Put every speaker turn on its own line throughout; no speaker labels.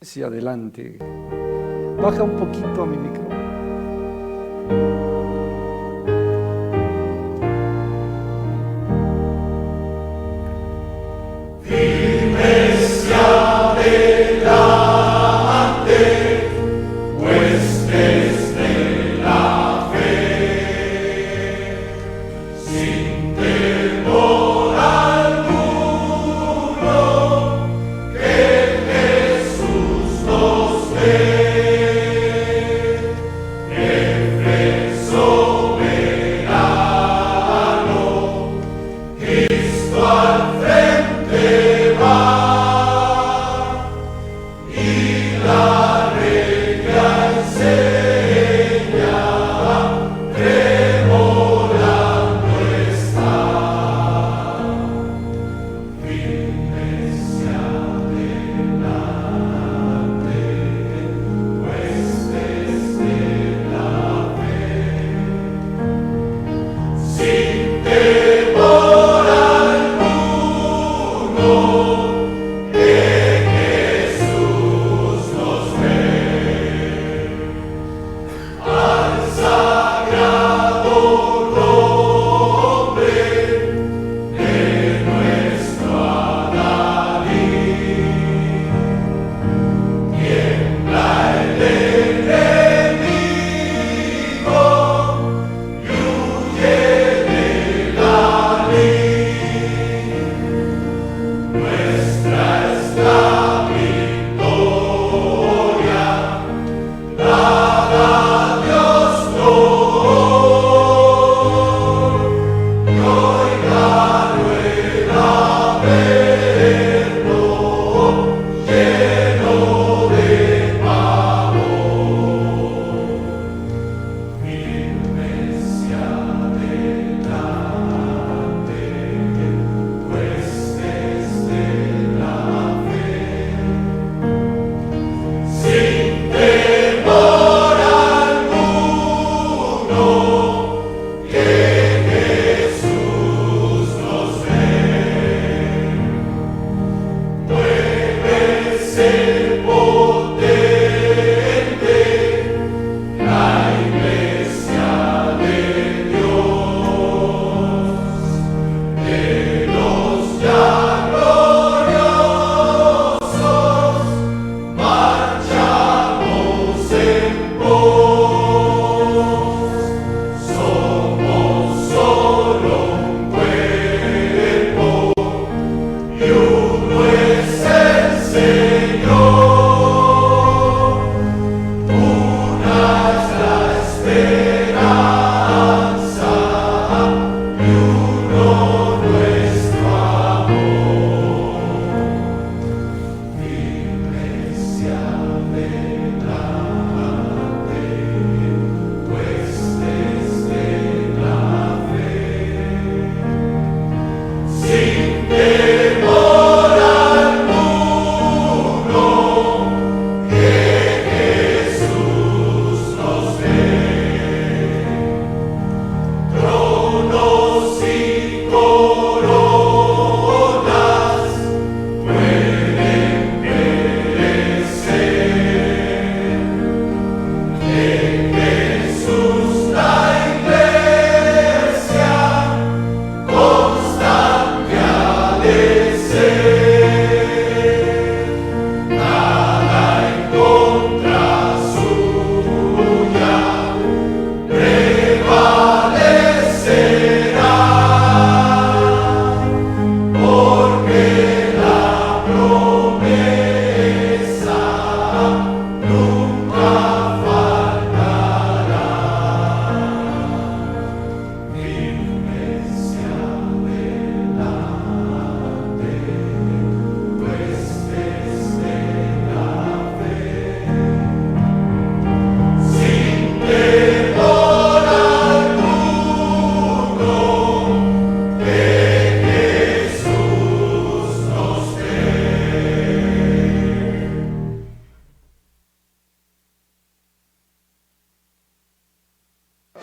hacia adelante. Baja un poquito a mi micrófono.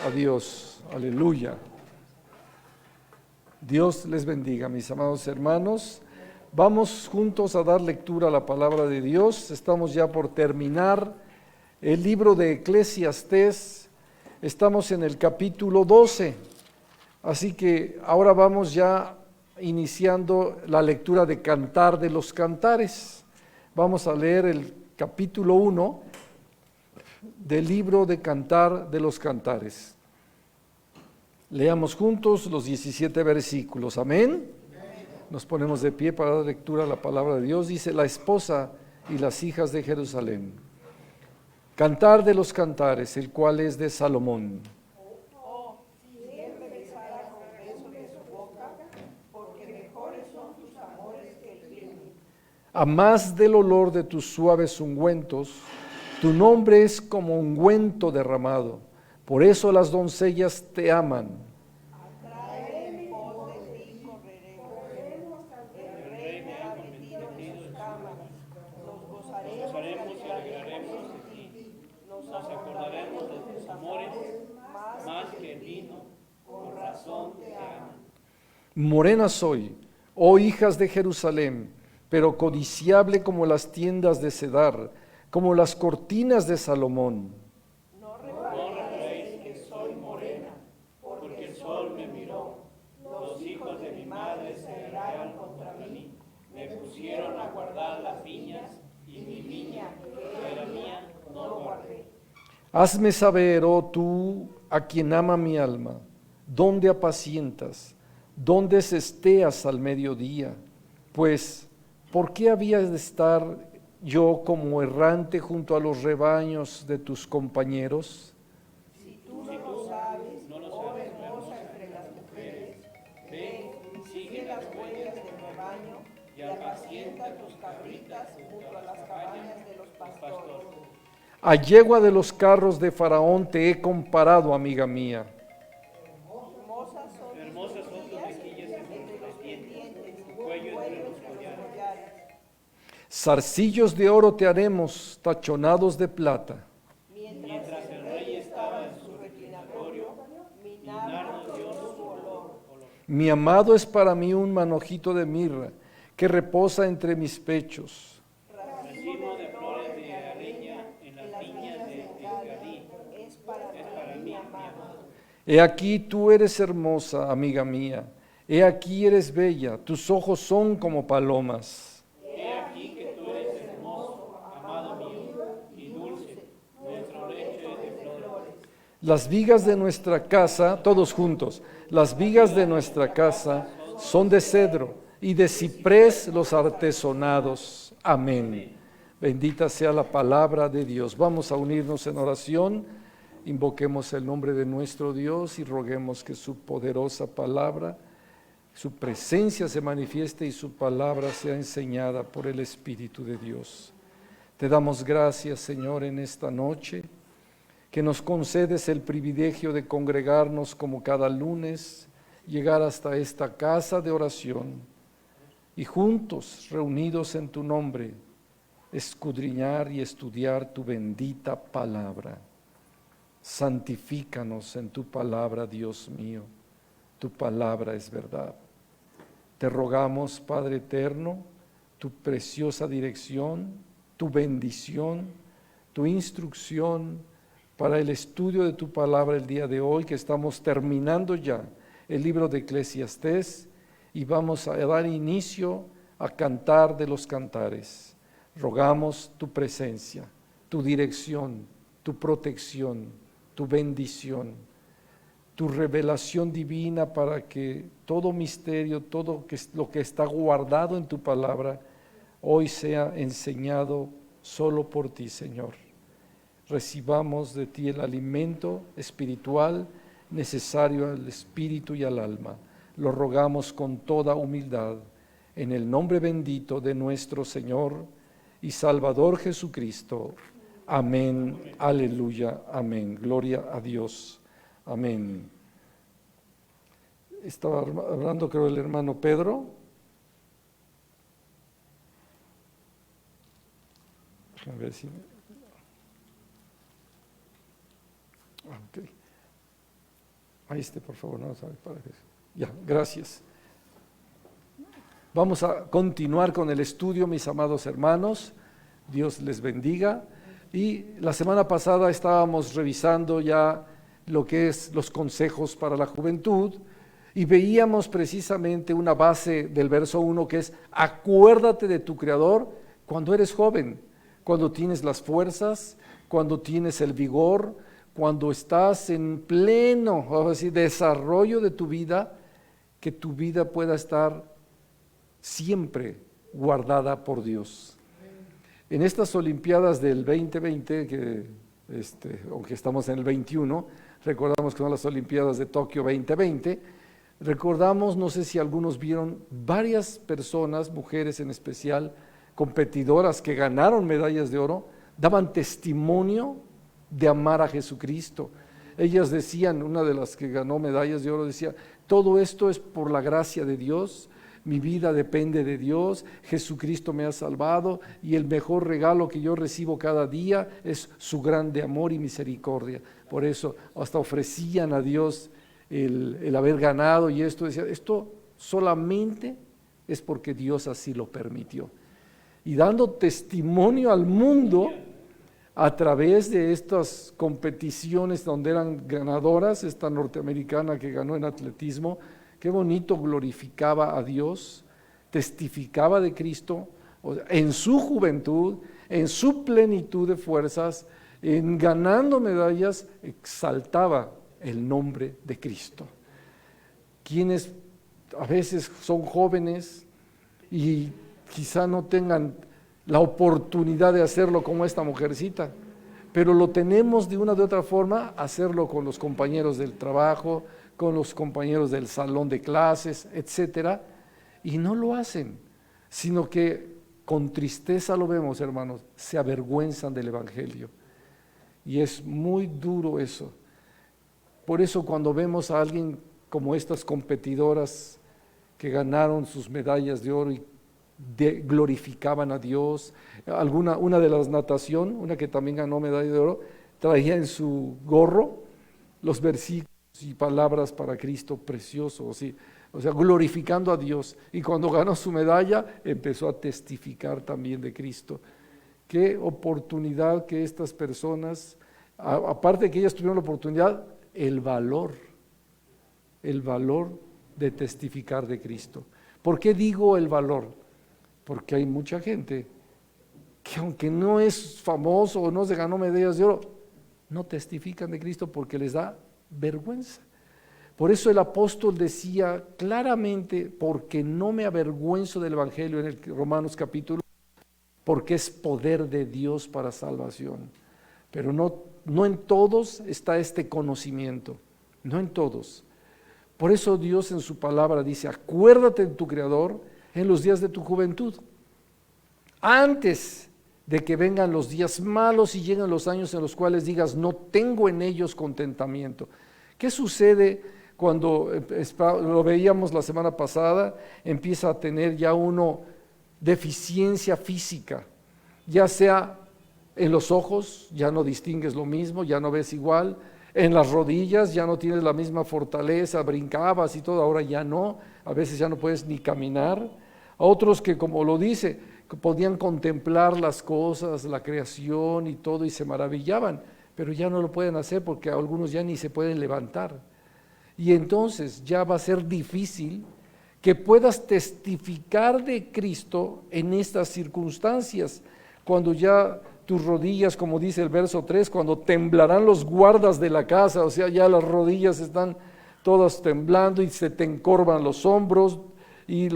A Dios, aleluya. Dios les bendiga, mis amados hermanos. Vamos juntos a dar lectura a la palabra de Dios. Estamos ya por terminar el libro de Eclesiastés. Estamos en el capítulo 12. Así que ahora vamos ya iniciando la lectura de Cantar de los Cantares. Vamos a leer el capítulo 1 del libro de Cantar de los Cantares. Leamos juntos los 17 versículos. Amén. Nos ponemos de pie para dar lectura a la palabra de Dios. Dice: la esposa y las hijas de Jerusalén. Cantar de los Cantares, el cual es de Salomón. A más del olor de tus suaves ungüentos, tu nombre es como ungüento derramado. Por eso las doncellas te aman.
Nos acordaremos de tus amores, más que el vino, con razón te aman.
Morena soy, oh hijas de Jerusalén, pero codiciable como las tiendas de Cedar, como las cortinas de Salomón.
No reparéis que soy morena, porque el sol me miró. Los hijos de mi madre se rebelaron contra mí, me pusieron a guardar las viñas, y mi viña, que era mía, no guardé.
Hazme saber, oh tú, a quien ama mi alma, dónde apacientas, dónde cesteas al mediodía. Pues, ¿por qué había de estar yo como errante junto a los rebaños de tus compañeros?
Si tú no lo sabes, oh hermosa entre las mujeres, ve y sigue las huellas del rebaño y apacienta tus cabritas junto a las cabañas de los pastores.
A yegua de los carros de Faraón te he comparado, amiga mía.
Hermosas son tus mejillas entre los pendientes, tu cuello entre los collares.
Zarcillos de oro te haremos, tachonados de plata.
Mientras el rey estaba en su reclinatorio, mi nardo dio su olor.
Mi amado es para mí un manojito de mirra que reposa entre mis pechos.
Racimo de flores de areña en las viñas de Engadí. Es para mí, mi amado.
He aquí tú eres hermosa, amiga mía. He aquí eres bella, tus ojos son como palomas.
He aquí que tú eres hermoso, amado mío, y dulce, nuestro lecho es de flores.
Las vigas de nuestra casa, todos juntos, las vigas de nuestra casa son de cedro y de ciprés los artesonados. Amén. Bendita sea la palabra de Dios. Vamos a unirnos en oración. Invoquemos el nombre de nuestro Dios y roguemos que su poderosa palabra, su presencia se manifieste y su palabra sea enseñada por el Espíritu de Dios. Te damos gracias, Señor, en esta noche, que nos concedes el privilegio de congregarnos como cada lunes, llegar hasta esta casa de oración y juntos, reunidos en tu nombre, escudriñar y estudiar tu bendita palabra. Santifícanos en tu palabra, Dios mío. Tu palabra es verdad. Te rogamos, Padre eterno, tu preciosa dirección, tu bendición, tu instrucción para el estudio de tu palabra el día de hoy, que estamos terminando ya el libro de Eclesiastés y vamos a dar inicio a Cantar de los Cantares. Rogamos tu presencia, tu dirección, tu protección, tu bendición, tu revelación divina para que todo misterio, todo lo que está guardado en tu palabra, hoy sea enseñado solo por ti, Señor. Recibamos de ti el alimento espiritual necesario al espíritu y al alma. Lo rogamos con toda humildad, en el nombre bendito de nuestro Señor y Salvador Jesucristo. Amén, aleluya, amén. Gloria a Dios, amén. Estaba hablando, creo, el hermano Pedro. A ver si... Okay. Ahí esté, por favor, no sabe para qué. Ya, gracias. Vamos a continuar con el estudio, mis amados hermanos. Dios les bendiga. Y la semana pasada estábamos revisando ya lo que es los consejos para la juventud y veíamos precisamente una base del verso 1 que es: acuérdate de tu Creador cuando eres joven, cuando tienes las fuerzas, cuando tienes el vigor, cuando estás en pleno, vamos a decir, desarrollo de tu vida, que tu vida pueda estar siempre guardada por Dios. En estas Olimpiadas del 2020, que aunque estamos en el 21, recordamos que son las Olimpiadas de Tokio 2020, recordamos, no sé si algunos vieron, varias personas, mujeres en especial, competidoras que ganaron medallas de oro, daban testimonio de amar a Jesucristo. Ellas decían, una de las que ganó medallas de oro decía: todo esto es por la gracia de Dios, mi vida depende de Dios, Jesucristo me ha salvado y el mejor regalo que yo recibo cada día es su grande amor y misericordia. Por eso hasta ofrecían a Dios el haber ganado, y esto decía, esto solamente es porque Dios así lo permitió. Y dando testimonio al mundo a través de estas competiciones donde eran ganadoras, esta norteamericana que ganó en atletismo, qué bonito, glorificaba a Dios, testificaba de Cristo, en su juventud, en su plenitud de fuerzas, en ganando medallas, exaltaba el nombre de Cristo. Quienes a veces son jóvenes y quizá no tengan la oportunidad de hacerlo como esta mujercita, pero lo tenemos de una u otra forma, hacerlo con los compañeros del trabajo, con los compañeros del salón de clases, etcétera, y no lo hacen, sino que con tristeza lo vemos, hermanos, se avergüenzan del Evangelio, y es muy duro eso. Por eso cuando vemos a alguien como estas competidoras que ganaron sus medallas de oro y glorificaban a Dios, una de las natación, una que también ganó medalla de oro, traía en su gorro los versículos y palabras para Cristo preciosos, ¿sí? O sea, glorificando a Dios, y cuando ganó su medalla empezó a testificar también de Cristo. Qué oportunidad que estas personas, aparte de que ellas tuvieron la oportunidad, el valor de testificar de Cristo. ¿Por qué digo el valor? Porque hay mucha gente que aunque no es famoso o no se ganó medallas de oro, no testifican de Cristo porque les da vergüenza. Por eso el apóstol decía claramente: porque no me avergüenzo del Evangelio, en el Romanos capítulo, porque es poder de Dios para salvación. Pero no en todos está este conocimiento, no en todos. Por eso Dios en su palabra dice: acuérdate de tu Creador en los días de tu juventud, antes de que vengan los días malos y lleguen los años en los cuales digas: no tengo en ellos contentamiento. ¿Qué sucede cuando, lo veíamos la semana pasada, empieza a tener ya uno deficiencia física, ya sea en los ojos, ya no distingues lo mismo, ya no ves igual, en las rodillas ya no tienes la misma fortaleza, brincabas y todo, ahora ya no, a veces ya no puedes ni caminar. A otros que, como lo dice, que podían contemplar las cosas, la creación y todo, y se maravillaban, pero ya no lo pueden hacer porque algunos ya ni se pueden levantar. Y entonces ya va a ser difícil que puedas testificar de Cristo en estas circunstancias, cuando ya tus rodillas, como dice el verso 3, cuando temblarán los guardas de la casa, o sea, ya las rodillas están todas temblando y se te encorvan los hombros, y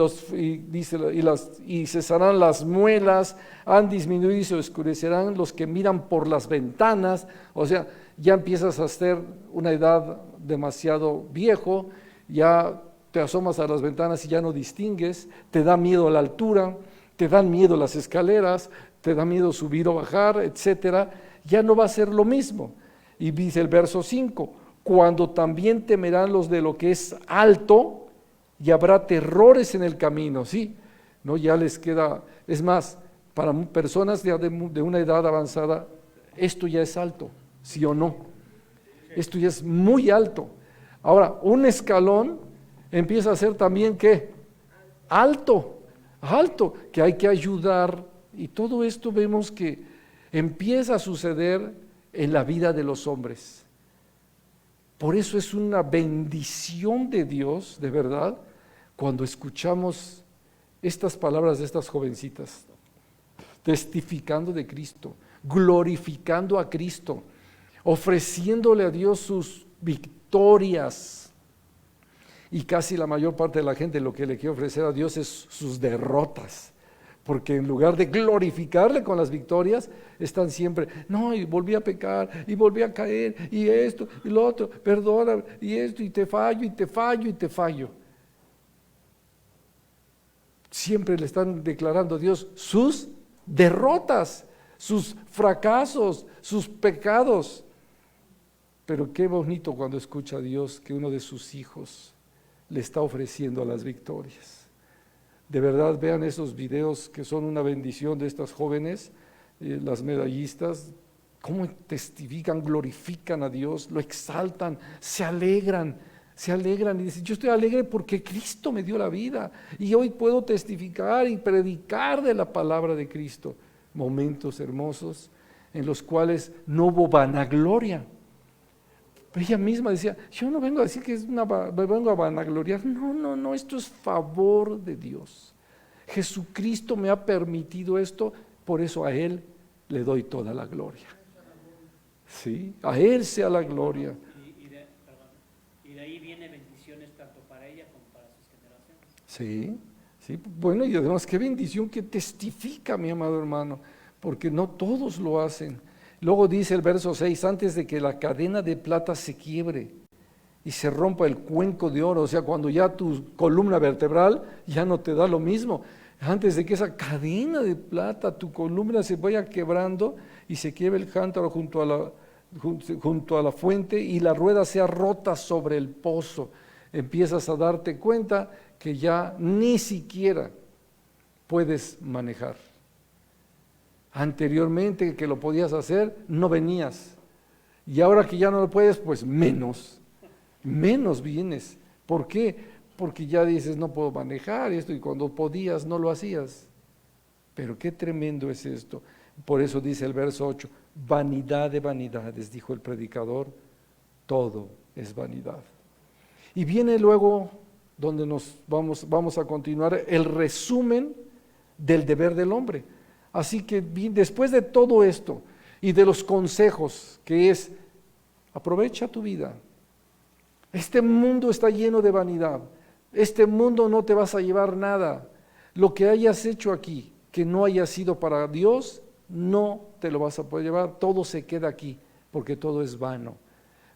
cesarán las muelas, han disminuido y se oscurecerán los que miran por las ventanas. O sea, ya empiezas a ser una edad demasiado viejo, ya te asomas a las ventanas y ya no distingues, te da miedo la altura, te dan miedo las escaleras, te da miedo subir o bajar, etcétera. Ya no va a ser lo mismo. Y dice el verso 5, cuando también temerán los de lo que es alto, y habrá terrores en el camino, ¿sí? No, ya les queda, es más, para personas de una edad avanzada, esto ya es alto, ¿sí o no? Esto ya es muy alto. Ahora, un escalón empieza a ser también, ¿qué? Alto. alto, que hay que ayudar. Y todo esto vemos que empieza a suceder en la vida de los hombres. Por eso es una bendición de Dios, de verdad, cuando escuchamos estas palabras de estas jovencitas, testificando de Cristo, glorificando a Cristo, ofreciéndole a Dios sus victorias. Y casi la mayor parte de la gente lo que le quiere ofrecer a Dios es sus derrotas, porque en lugar de glorificarle con las victorias, están siempre, no, y volví a pecar, y volví a caer, y esto, y lo otro, perdona, y esto, y te fallo, y te fallo, y te fallo. Siempre le están declarando a Dios sus derrotas, sus fracasos, sus pecados. Pero qué bonito cuando escucha a Dios que uno de sus hijos le está ofreciendo las victorias. De verdad, vean esos videos que son una bendición de estas jóvenes, las medallistas, cómo testifican, glorifican a Dios, lo exaltan, se alegran y dicen, yo estoy alegre porque Cristo me dio la vida y hoy puedo testificar y predicar de la palabra de Cristo. Momentos hermosos en los cuales no hubo vanagloria. Pero ella misma decía, yo no vengo a decir que me vengo a vanagloriar. No, esto es favor de Dios. Jesucristo me ha permitido esto, por eso a Él le doy toda la gloria. Sí, a Él sea la gloria.
Y de ahí viene bendiciones tanto para ella como para sus generaciones.
Sí, bueno, y además qué bendición que testifica, mi amado hermano, porque no todos lo hacen. Luego dice el verso 6, antes de que la cadena de plata se quiebre y se rompa el cuenco de oro, o sea, cuando ya tu columna vertebral ya no te da lo mismo, antes de que esa cadena de plata, tu columna se vaya quebrando y se quiebre el cántaro junto a la fuente y la rueda sea rota sobre el pozo, empiezas a darte cuenta que ya ni siquiera puedes manejar. Anteriormente que lo podías hacer, no venías. Y ahora que ya no lo puedes, pues menos vienes. ¿Por qué? Porque ya dices, no puedo manejar esto, y cuando podías no lo hacías. Pero qué tremendo es esto. Por eso dice el verso 8, vanidad de vanidades, dijo el predicador, todo es vanidad. Y viene luego, donde nos vamos a continuar, el resumen del deber del hombre. Así que después de todo esto y de los consejos, que es, aprovecha tu vida. Este mundo está lleno de vanidad. Este mundo no te vas a llevar nada. Lo que hayas hecho aquí, que no haya sido para Dios, no te lo vas a poder llevar. Todo se queda aquí, porque todo es vano.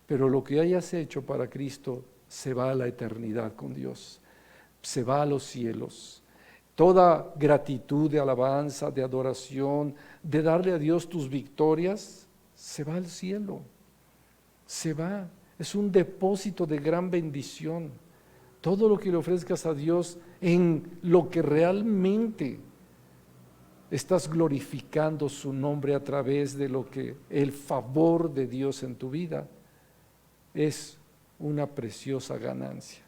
Pero lo que hayas hecho para Cristo se va a la eternidad con Dios. Se va a los cielos. Toda gratitud de alabanza, de adoración, de darle a Dios tus victorias, se va al cielo, se va, es un depósito de gran bendición. Todo lo que le ofrezcas a Dios en lo que realmente estás glorificando su nombre a través de lo que el favor de Dios en tu vida es una preciosa ganancia.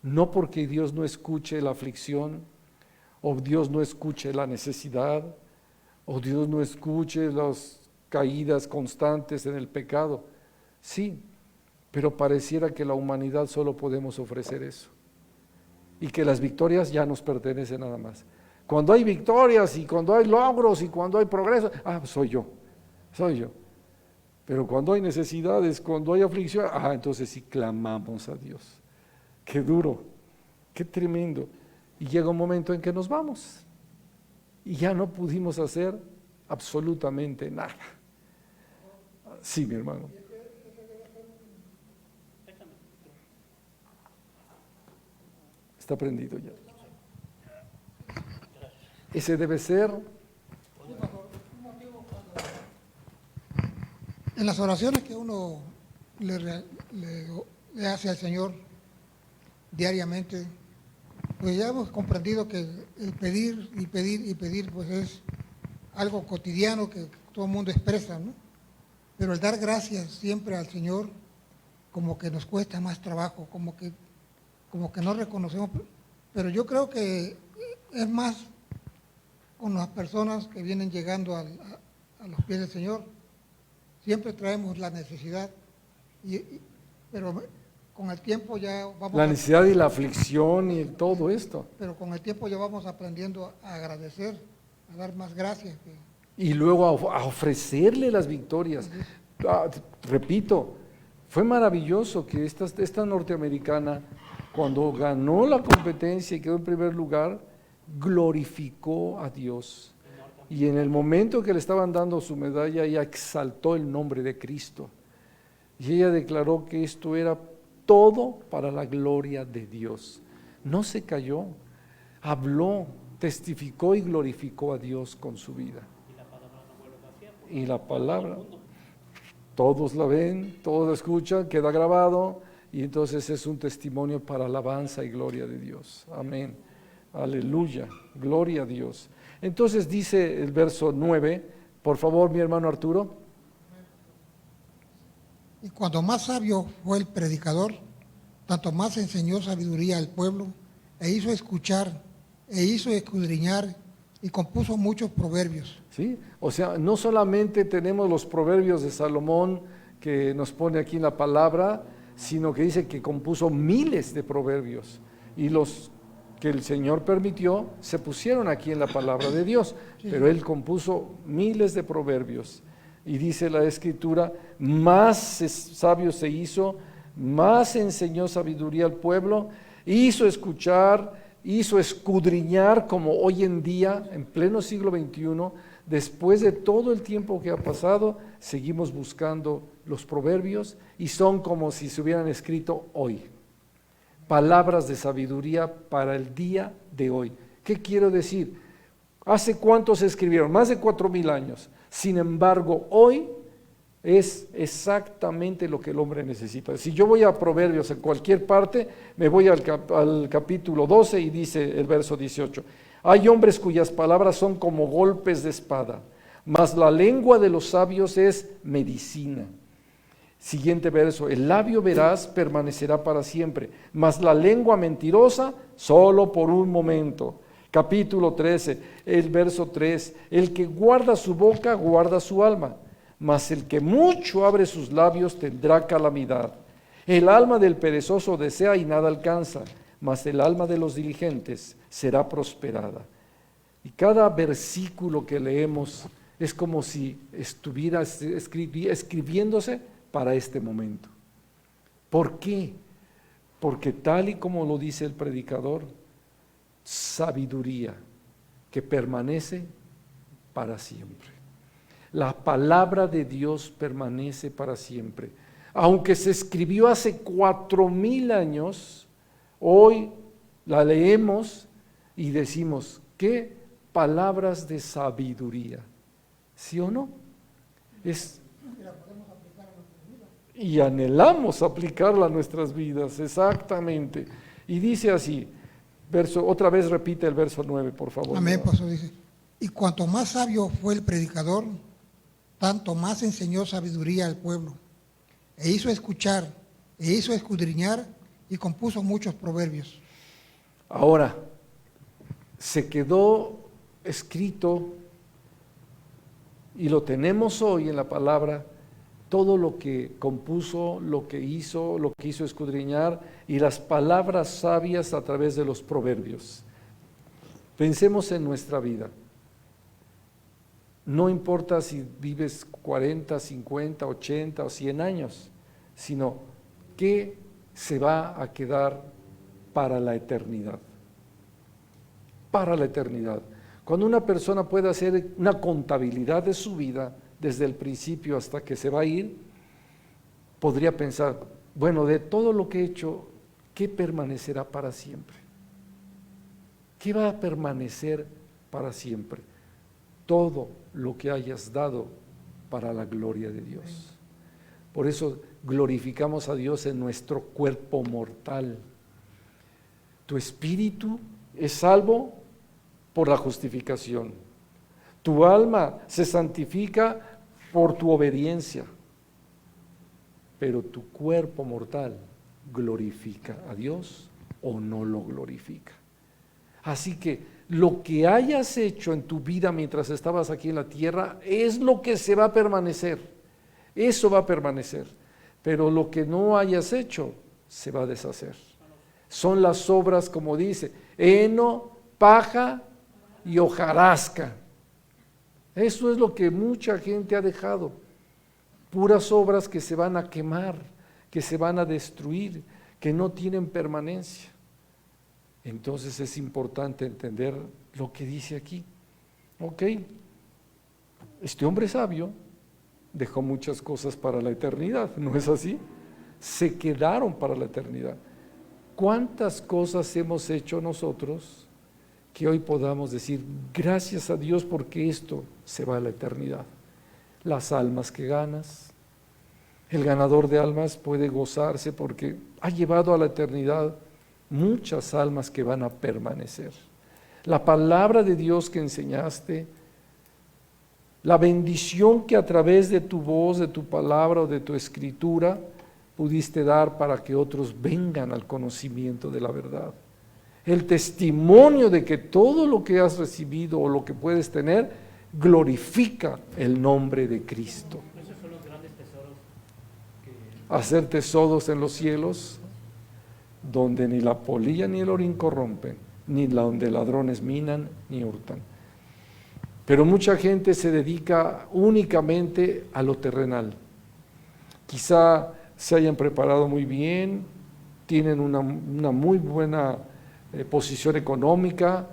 No porque Dios no escuche la aflicción, o Dios no escuche la necesidad, o Dios no escuche las caídas constantes en el pecado. Sí, pero pareciera que la humanidad solo podemos ofrecer eso. Y que las victorias ya nos pertenecen nada más. Cuando hay victorias y cuando hay logros y cuando hay progreso, soy yo. Pero cuando hay necesidades, cuando hay aflicción, entonces sí clamamos a Dios. Qué duro, qué tremendo. Y llega un momento en que nos vamos y ya no pudimos hacer absolutamente nada. Sí, mi hermano. Está prendido ya. Ese debe ser.
En las oraciones que uno le hace al Señor diariamente, pues ya hemos comprendido que el pedir y pedir y pedir pues es algo cotidiano que todo el mundo expresa, ¿no? Pero el dar gracias siempre al Señor como que nos cuesta más trabajo, como que no reconocemos. Pero yo creo que Es más, con las personas que vienen llegando a los pies del Señor, siempre traemos la necesidad, pero con el tiempo ya vamos
La necesidad y la aflicción y todo esto.
pero con el tiempo ya vamos aprendiendo a agradecer, a dar más gracias.
Y luego a ofrecerle las victorias. Repito, fue maravilloso que esta norteamericana, cuando ganó la competencia y quedó en primer lugar, glorificó a Dios. Y en el momento que le estaban dando su medalla, ella exaltó el nombre de Cristo. Y ella declaró que esto era todo para la gloria de Dios. No se cayó, habló, testificó y glorificó a Dios con su vida. Y la palabra, todos la ven, todos la escuchan, queda grabado, y entonces es un testimonio para alabanza y gloria de Dios. Amén. Aleluya, gloria a Dios. Entonces dice el verso 9, por favor, mi hermano Arturo.
Y cuando más sabio fue el predicador, tanto más enseñó sabiduría al pueblo, e hizo escuchar, e hizo escudriñar, y compuso muchos proverbios.
¿Sí? O sea, no solamente tenemos los proverbios de Salomón que nos pone aquí en la palabra, sino que dice que compuso miles de proverbios, y los que el Señor permitió se pusieron aquí en la palabra de Dios, pero Él compuso miles de proverbios. Y dice la Escritura, más sabio se hizo, más enseñó sabiduría al pueblo, hizo escuchar, hizo escudriñar, como hoy en día, en pleno siglo XXI, después de todo el tiempo que ha pasado, seguimos buscando los proverbios y son como si se hubieran escrito hoy. Palabras de sabiduría para el día de hoy. ¿Qué quiero decir? ¿Hace cuánto se escribieron? Más de 4,000 años. Sin embargo, hoy es exactamente lo que el hombre necesita. Si yo voy a Proverbios en cualquier parte, me voy al capítulo 12 y dice el verso 18. Hay hombres cuyas palabras son como golpes de espada, mas la lengua de los sabios es medicina. Siguiente verso, el labio veraz permanecerá para siempre, mas la lengua mentirosa solo por un momento. Capítulo 13, el verso 3, el que guarda su boca guarda su alma, mas el que mucho abre sus labios tendrá calamidad. El alma del perezoso desea y nada alcanza, mas el alma de los diligentes será prosperada. Y cada versículo que leemos es como si estuviera escribiéndose para este momento. ¿Por qué? Porque tal y como lo dice el predicador, sabiduría que permanece para siempre. La palabra de Dios permanece para siempre. Aunque se escribió hace 4,000 años, hoy la leemos y decimos, ¿qué palabras de sabiduría? ¿Sí o no? Y anhelamos aplicarla a nuestras vidas, exactamente. Y dice así, otra vez repite el verso 9, por favor.
Amén, pastor, dice. Y cuanto más sabio fue el predicador, tanto más enseñó sabiduría al pueblo, e hizo escuchar, e hizo escudriñar, y compuso muchos proverbios.
Ahora, se quedó escrito, y lo tenemos hoy en la palabra, todo lo que compuso, lo que hizo escudriñar, y las palabras sabias a través de los proverbios. Pensemos en nuestra vida. No importa si vives 40, 50, 80 o 100 años, sino qué se va a quedar para la eternidad. Para la eternidad. Cuando una persona puede hacer una contabilidad de su vida, desde el principio hasta que se va a ir, podría pensar, bueno, de todo lo que he hecho, ¿qué permanecerá para siempre? ¿Qué va a permanecer para siempre? Todo lo que hayas dado para la gloria de Dios. Por eso glorificamos a Dios en nuestro cuerpo mortal. Tu espíritu es salvo por la justificación. Tu alma se santifica por tu obediencia, pero tu cuerpo mortal glorifica a Dios o no lo glorifica. Así que lo que hayas hecho en tu vida mientras estabas aquí en la tierra es lo que se va a permanecer, eso va a permanecer, pero lo que no hayas hecho se va a deshacer. Son las obras, como dice, heno, paja y hojarasca. Eso es lo que mucha gente ha dejado, puras obras que se van a quemar, que se van a destruir, que no tienen permanencia. Entonces es importante entender lo que dice aquí. Ok, este hombre sabio dejó muchas cosas para la eternidad, ¿no es así? Se quedaron para la eternidad. ¿Cuántas cosas hemos hecho nosotros que hoy podamos decir, gracias a Dios porque esto se va a la eternidad? Las almas que ganas, el ganador de almas puede gozarse porque ha llevado a la eternidad muchas almas que van a permanecer. La palabra de Dios que enseñaste, la bendición que a través de tu voz, de tu palabra o de tu escritura pudiste dar para que otros vengan al conocimiento de la verdad. El testimonio de que todo lo que has recibido o lo que puedes tener glorifica el nombre de Cristo.
Esos son los grandes tesoros
Hacer tesoros en los cielos, donde ni la polilla ni el orín corrompen, ni donde ladrones minan ni hurtan. Pero mucha gente se dedica únicamente a lo terrenal. Quizá se hayan preparado muy bien, tienen una muy buena posición económica,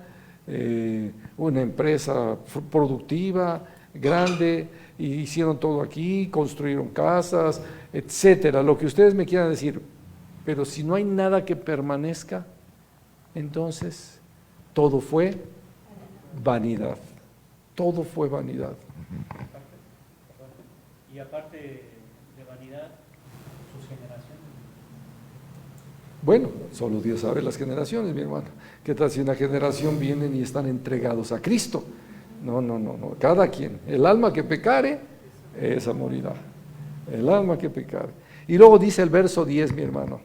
una empresa productiva, grande, y hicieron todo aquí, construyeron casas, etcétera, lo que ustedes me quieran decir. Pero si no hay nada que permanezca, entonces todo fue vanidad. Todo fue vanidad.
y aparte de vanidad, sus generaciones.
Bueno, solo Dios sabe las generaciones, mi hermano. ¿Qué tal si una generación vienen y están entregados a Cristo? No, cada quien. El alma que pecare, esa morirá. El alma que pecare. Y luego dice el verso 10, mi hermano.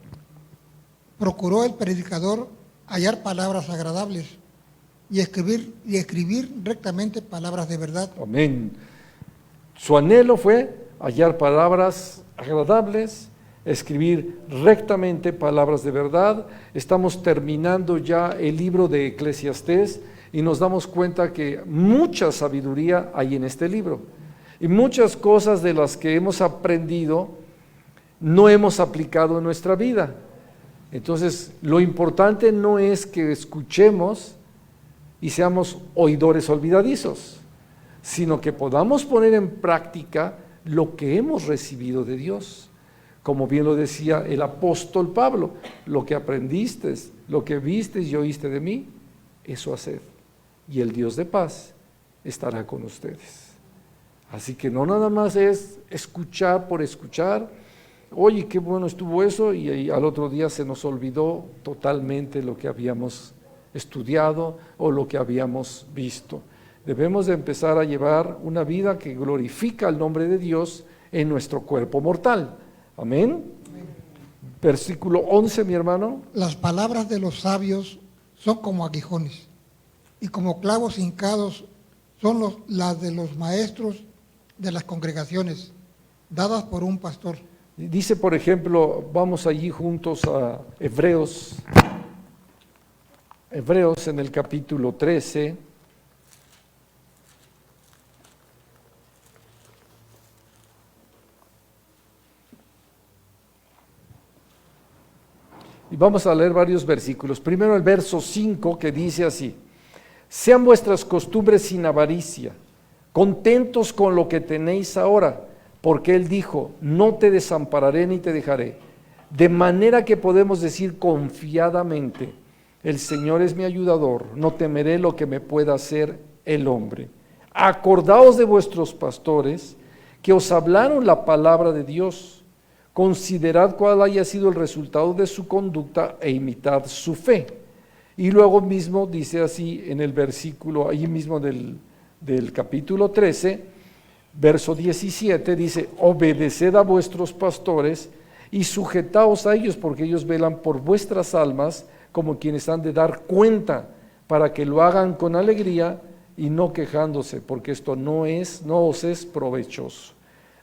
Procuró el predicador hallar palabras agradables y escribir rectamente palabras de verdad.
Amén. Su anhelo fue hallar palabras agradables, escribir rectamente palabras de verdad. Estamos terminando ya el libro de Eclesiastés y nos damos cuenta que mucha sabiduría hay en este libro. Y muchas cosas de las que hemos aprendido no hemos aplicado en nuestra vida. Entonces, lo importante no es que escuchemos y seamos oidores olvidadizos, sino que podamos poner en práctica lo que hemos recibido de Dios. Como bien lo decía el apóstol Pablo, lo que aprendiste, lo que viste y oíste de mí, eso haced, y el Dios de paz estará con ustedes. Así que no nada más es escuchar por escuchar, oye, qué bueno estuvo eso, y al otro día se nos olvidó totalmente lo que habíamos estudiado o lo que habíamos visto. Debemos de empezar a llevar una vida que glorifica el nombre de Dios en nuestro cuerpo mortal. Amén. Versículo 11, mi hermano.
Las palabras de los sabios son como aguijones, y como clavos hincados son las de los maestros de las congregaciones, dadas por un pastor.
Dice, por ejemplo, vamos allí juntos a Hebreos en el capítulo 13. Y vamos a leer varios versículos. Primero el verso 5 que dice así: sean vuestras costumbres sin avaricia, contentos con lo que tenéis ahora, porque Él dijo, no te desampararé ni te dejaré. De manera que podemos decir confiadamente, el Señor es mi ayudador, no temeré lo que me pueda hacer el hombre. Acordaos de vuestros pastores, que os hablaron la palabra de Dios. Considerad cuál haya sido el resultado de su conducta e imitad su fe. Y luego mismo dice así en el versículo, ahí mismo del capítulo 13, verso 17, dice, obedeced a vuestros pastores y sujetaos a ellos, porque ellos velan por vuestras almas como quienes han de dar cuenta, para que lo hagan con alegría y no quejándose, porque esto no os es provechoso.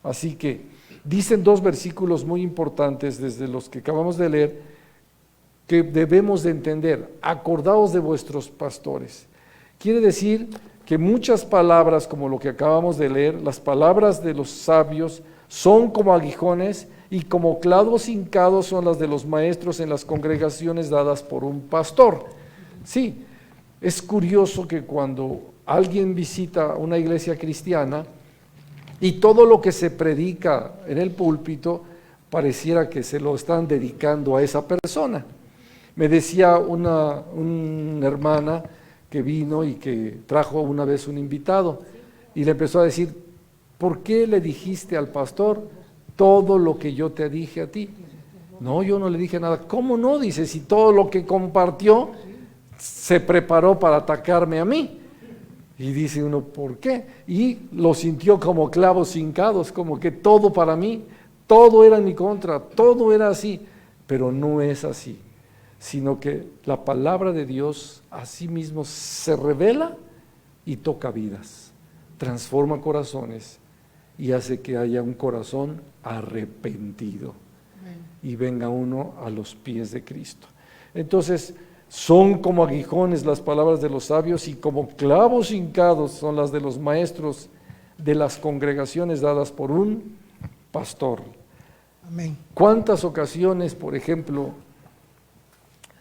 Así que dicen dos versículos muy importantes desde los que acabamos de leer, que debemos de entender: acordaos de vuestros pastores. Quiere decir que muchas palabras, como lo que acabamos de leer, las palabras de los sabios son como aguijones y como clavos hincados son las de los maestros en las congregaciones dadas por un pastor. Sí, es curioso que cuando alguien visita una iglesia cristiana y todo lo que se predica en el púlpito pareciera que se lo están dedicando a esa persona. Me decía una hermana que vino y que trajo una vez un invitado y le empezó a decir: ¿por qué le dijiste al pastor todo lo que yo te dije a ti? No, yo no le dije nada. ¿Cómo no? Dice, si todo lo que compartió se preparó para atacarme a mí. Y dice uno, ¿por qué? Y lo sintió como clavos hincados, como que todo para mí, todo era en mi contra, todo era así. Pero no es así, sino que la palabra de Dios a sí mismo se revela y toca vidas, transforma corazones y hace que haya un corazón arrepentido y venga uno a los pies de Cristo. Entonces, son como aguijones las palabras de los sabios y como clavos hincados son las de los maestros de las congregaciones dadas por un pastor.
Amén.
¿Cuántas ocasiones, por ejemplo,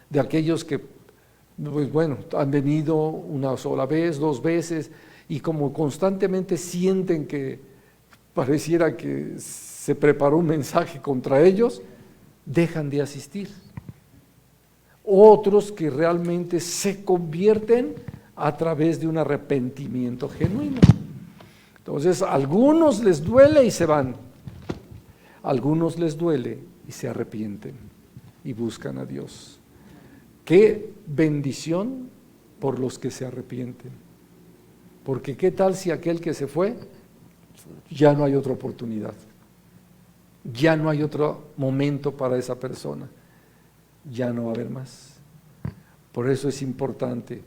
de aquellos que, pues bueno, han venido una sola vez, dos veces, y como constantemente sienten que pareciera que se preparó un mensaje contra ellos, dejan de asistir? Otros que realmente se convierten a través de un arrepentimiento genuino. Entonces, a algunos les duele y se van, a algunos les duele y se arrepienten y buscan a Dios. Qué bendición por los que se arrepienten, porque qué tal si aquel que se fue, ya no hay otra oportunidad, ya no hay otro momento para esa persona, ya no va a haber más. Por eso es importante,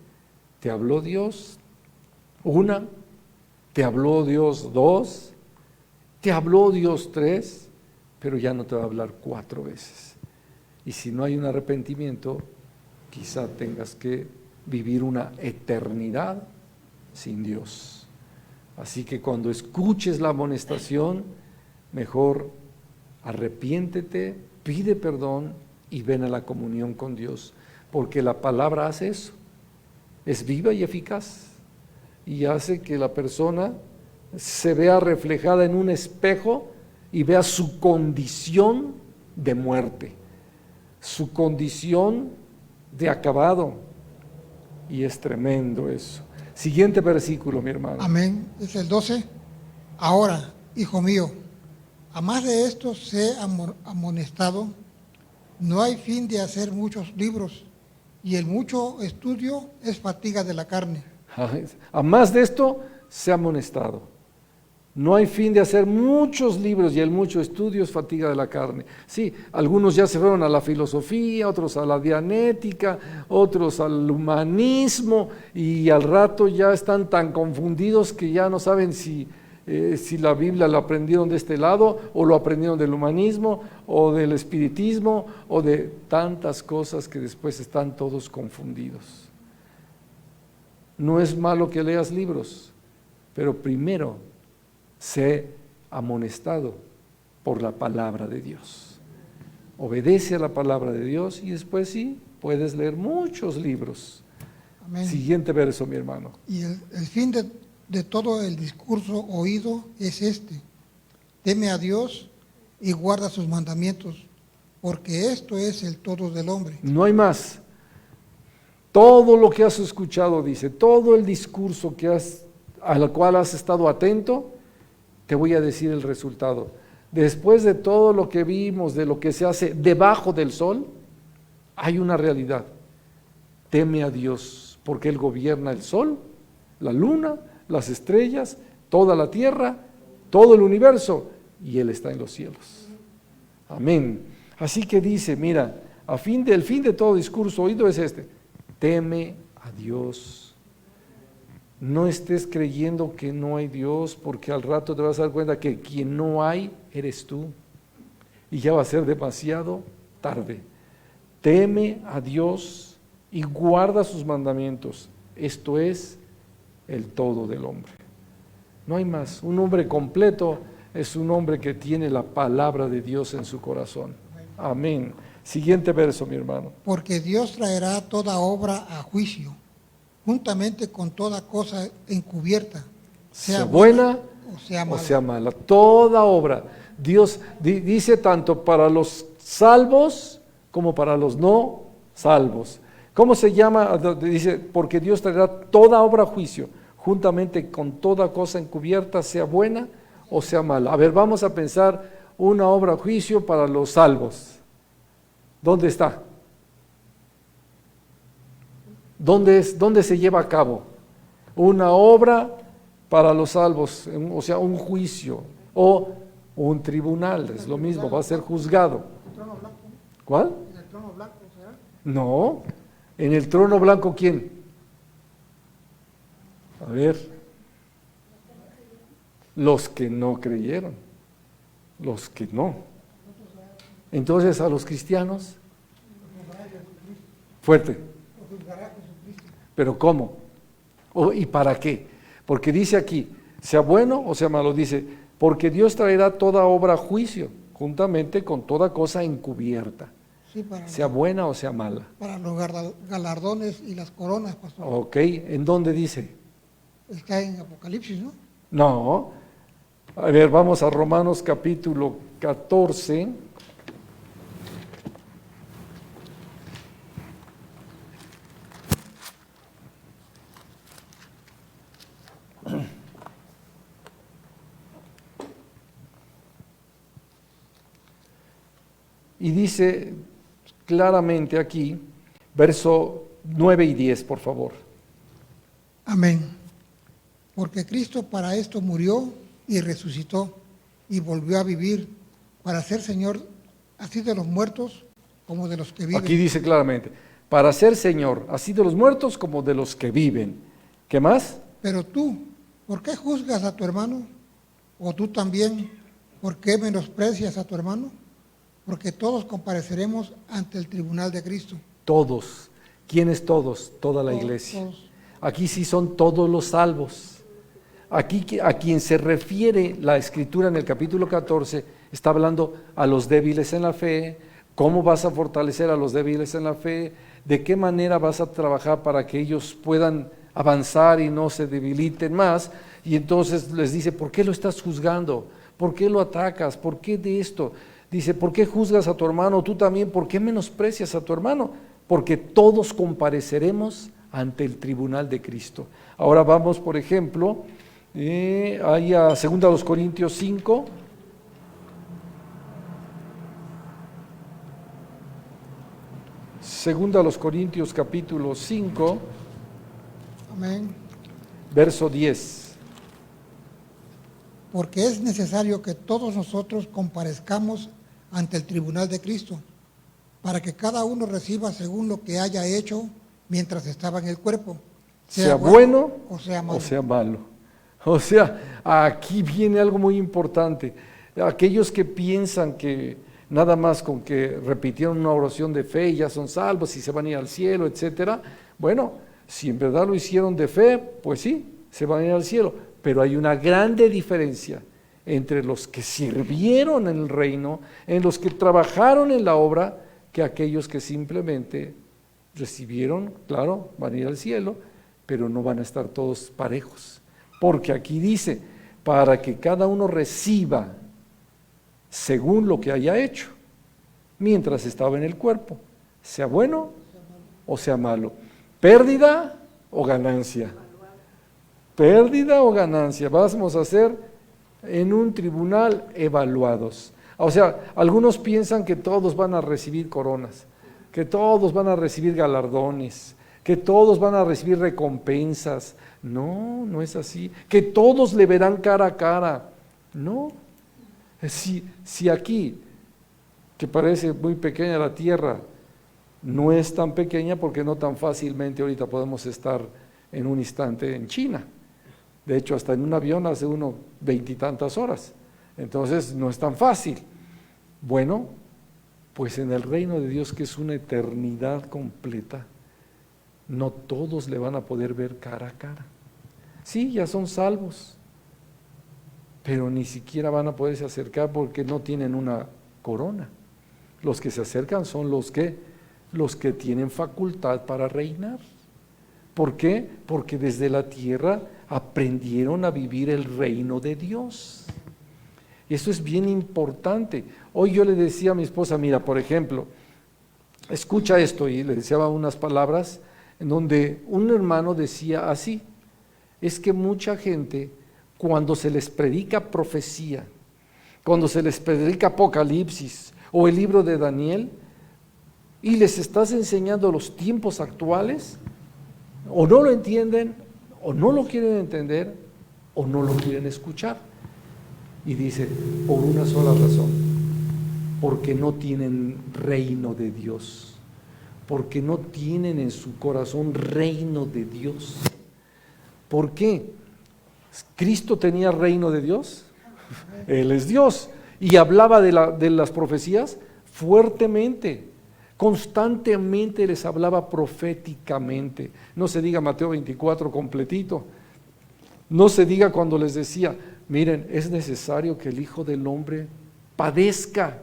te habló Dios una, te habló Dios dos, te habló Dios tres, pero ya no te va a hablar 4 veces. Y si no hay un arrepentimiento, quizá tengas que vivir una eternidad sin Dios. Así que cuando escuches la amonestación, mejor arrepiéntete, pide perdón y ven a la comunión con Dios, porque la palabra hace eso, es viva y eficaz y hace que la persona se vea reflejada en un espejo y vea su condición de muerte, su condición de acabado, y es tremendo eso. Siguiente versículo, mi hermano.
Amén. Es el 12. Ahora, hijo mío, a más de esto sé amonestado, no hay fin de hacer muchos libros, y el mucho estudio es fatiga de la carne.
A más de esto se ha amonestado. No hay fin de hacer muchos libros y el mucho estudio es fatiga de la carne. Sí, algunos ya se fueron a la filosofía, otros a la dianética, otros al humanismo, y al rato ya están tan confundidos que ya no saben si la Biblia la aprendieron de este lado o lo aprendieron del humanismo o del espiritismo o de tantas cosas que después están todos confundidos. No es malo que leas libros, pero primero sé amonestado por la palabra de Dios. Obedece a la palabra de Dios y después sí, puedes leer muchos libros.
Amén.
Siguiente verso, mi hermano.
Y el fin de todo el discurso oído es este: teme a Dios y guarda sus mandamientos, porque esto es el todo del hombre.
No hay más. Todo lo que has escuchado, dice, todo el discurso al cual has estado atento, te voy a decir el resultado. Después de todo lo que vimos, de lo que se hace debajo del sol, hay una realidad. Teme a Dios, porque Él gobierna el sol, la luna, las estrellas, toda la tierra, todo el universo, y Él está en los cielos. Amén. Así que dice, mira, el fin de todo discurso oído es este: teme a Dios. No estés creyendo que no hay Dios, porque al rato te vas a dar cuenta que quien no hay eres tú. Y ya va a ser demasiado tarde. Teme a Dios y guarda sus mandamientos. Esto es el todo del hombre. No hay más. Un hombre completo es un hombre que tiene la palabra de Dios en su corazón. Amén. Siguiente verso, mi hermano.
Porque Dios traerá toda obra a juicio, juntamente con toda cosa encubierta,
Sea buena
o sea mala.
mala. Toda obra. Dios dice tanto para los salvos como para los no salvos. ¿Cómo se llama? Dice, porque Dios traerá toda obra a juicio, juntamente con toda cosa encubierta, sea buena o sea mala. A ver, vamos a pensar una obra a juicio para los salvos. ¿Dónde está? ¿Dónde se lleva a cabo? Una obra para los salvos, o sea, un juicio o un tribunal, es lo mismo, va a ser juzgado.
¿El trono blanco?
¿Cuál?
¿En el trono blanco será?
No, en el trono blanco, ¿quién? A ver, los que no creyeron, los que no. Entonces a los cristianos, fuerte. ¿Pero cómo? ¿Y para qué? Porque dice aquí, sea bueno o sea malo, dice, porque Dios traerá toda obra a juicio, juntamente con toda cosa encubierta,
Sí,
sea buena o sea mala.
para los galardones y las coronas, pastor.
Ok, ¿en dónde dice?
Está en Apocalipsis, ¿no?
No, a ver, vamos a Romanos capítulo 14. Y dice claramente aquí, verso 9 y 10, por favor.
Amén. Porque Cristo para esto murió y resucitó y volvió a vivir para ser Señor así de los muertos como de los que viven.
Aquí dice claramente, para ser Señor, así de los muertos como de los que viven. ¿Qué más?
Pero tú, ¿por qué juzgas a tu hermano? ¿O tú también, por qué menosprecias a tu hermano? Porque todos compareceremos ante el tribunal de Cristo.
Todos. ¿Quiénes todos? Toda la
Todos,
iglesia.
todos.
Aquí sí son todos los salvos. Aquí a quien se refiere la Escritura en el capítulo 14, está hablando a los débiles en la fe, cómo vas a fortalecer a los débiles en la fe, de qué manera vas a trabajar para que ellos puedan avanzar y no se debiliten más. Y entonces les dice, ¿por qué lo estás juzgando? ¿Por qué lo atacas? ¿Por qué de esto? Dice, ¿por qué juzgas a tu hermano? Tú también, ¿por qué menosprecias a tu hermano? Porque todos compareceremos ante el tribunal de Cristo. Ahora vamos, por ejemplo, ahí a 2 Corintios 5. Segunda a los Corintios capítulo 5,
Amén.
verso 10.
Porque es necesario que todos nosotros comparezcamos ante el tribunal de Cristo, para que cada uno reciba según lo que haya hecho mientras estaba en el cuerpo,
Sea bueno
o sea malo.
o sea malo. O sea, aquí viene algo muy importante. Aquellos que piensan que nada más con que repitieron una oración de fe y ya son salvos y se van a ir al cielo, etcétera. Bueno, si en verdad lo hicieron de fe, pues sí, se van a ir al cielo. Pero hay una grande diferencia entre los que sirvieron en el reino, en los que trabajaron en la obra, que aquellos que simplemente recibieron, claro, van a ir al cielo, pero no van a estar todos parejos. Porque aquí dice, para que cada uno reciba según lo que haya hecho, mientras estaba en el cuerpo, sea bueno o sea malo, pérdida o ganancia. Pérdida o ganancia, vamos a ser en un tribunal evaluados. O sea, algunos piensan que todos van a recibir coronas, que todos van a recibir galardones, que todos van a recibir recompensas. No, no es así. Que todos le verán cara a cara. No. Si aquí, que parece muy pequeña la tierra, No es tan pequeña porque no tan fácilmente ahorita podemos estar en un instante en China. De hecho, hasta en un avión hace uno 20 y tantas horas. Entonces, no es tan fácil. Bueno, pues en el reino de Dios, que es una eternidad completa, no todos le van a poder ver cara a cara. Sí, ya son salvos, pero ni siquiera van a poderse acercar porque no tienen una corona. Los que se acercan son los que tienen facultad para reinar. ¿Por qué? Porque desde la tierra aprendieron a vivir el reino de Dios. Y eso es bien importante. Hoy yo le decía a mi esposa, mira, por ejemplo, escucha esto, y le decía unas palabras en donde un hermano decía así: es que mucha gente, cuando se les predica profecía, cuando se les predica Apocalipsis o el libro de Daniel, y les estás enseñando los tiempos actuales, o no lo entienden, o no lo quieren entender, o no lo quieren escuchar. Y dice, por una sola razón: porque no tienen reino de Dios, porque no tienen en su corazón reino de Dios. ¿Por qué? ¿Cristo tenía reino de Dios? Él es Dios. Y hablaba de las profecías fuertemente, constantemente les hablaba proféticamente. No se diga Mateo 24 completito. No se diga cuando les decía, miren, es necesario que el Hijo del Hombre padezca,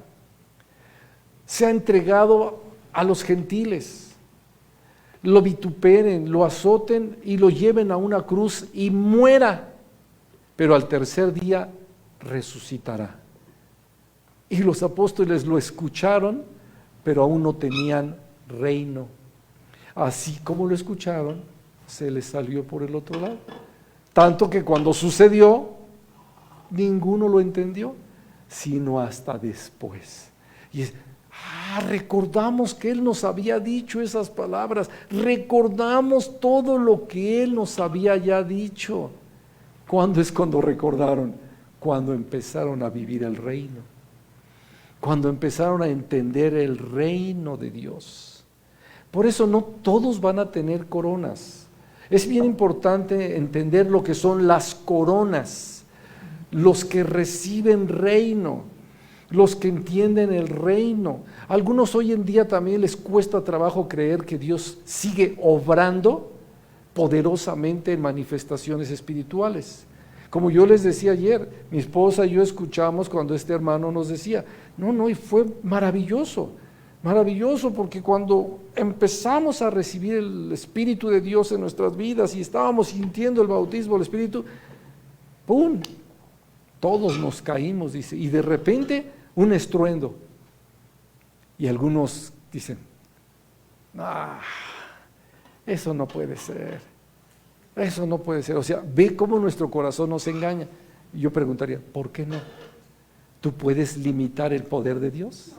sea entregado a los gentiles, lo vituperen, lo azoten y lo lleven a una cruz y muera, pero al tercer día resucitará. Y los apóstoles lo escucharon, pero aún no tenían reino. Así como lo escucharon, se les salió por el otro lado. Tanto que cuando sucedió, ninguno lo entendió, sino hasta después. Y recordamos que Él nos había dicho esas palabras, recordamos todo lo que Él nos había ya dicho. ¿Cuándo es cuando recordaron? Cuando empezaron a vivir el reino, cuando empezaron a entender el reino de Dios. Por eso no todos van a tener coronas. Es bien importante entender lo que son las coronas, los que reciben reino, los que entienden el reino. Algunos hoy en día también les cuesta trabajo creer que Dios sigue obrando poderosamente en manifestaciones espirituales. Como yo les decía ayer, mi esposa y yo escuchamos cuando este hermano nos decía, no, y fue maravilloso, porque cuando empezamos a recibir el Espíritu de Dios en nuestras vidas y estábamos sintiendo el bautismo del Espíritu, ¡pum!, todos nos caímos, dice, y de repente un estruendo. Y algunos dicen, eso no puede ser, eso no puede ser. O sea, ve cómo nuestro corazón nos engaña. Y yo preguntaría, ¿por qué no? ¿Tú puedes limitar el poder de Dios?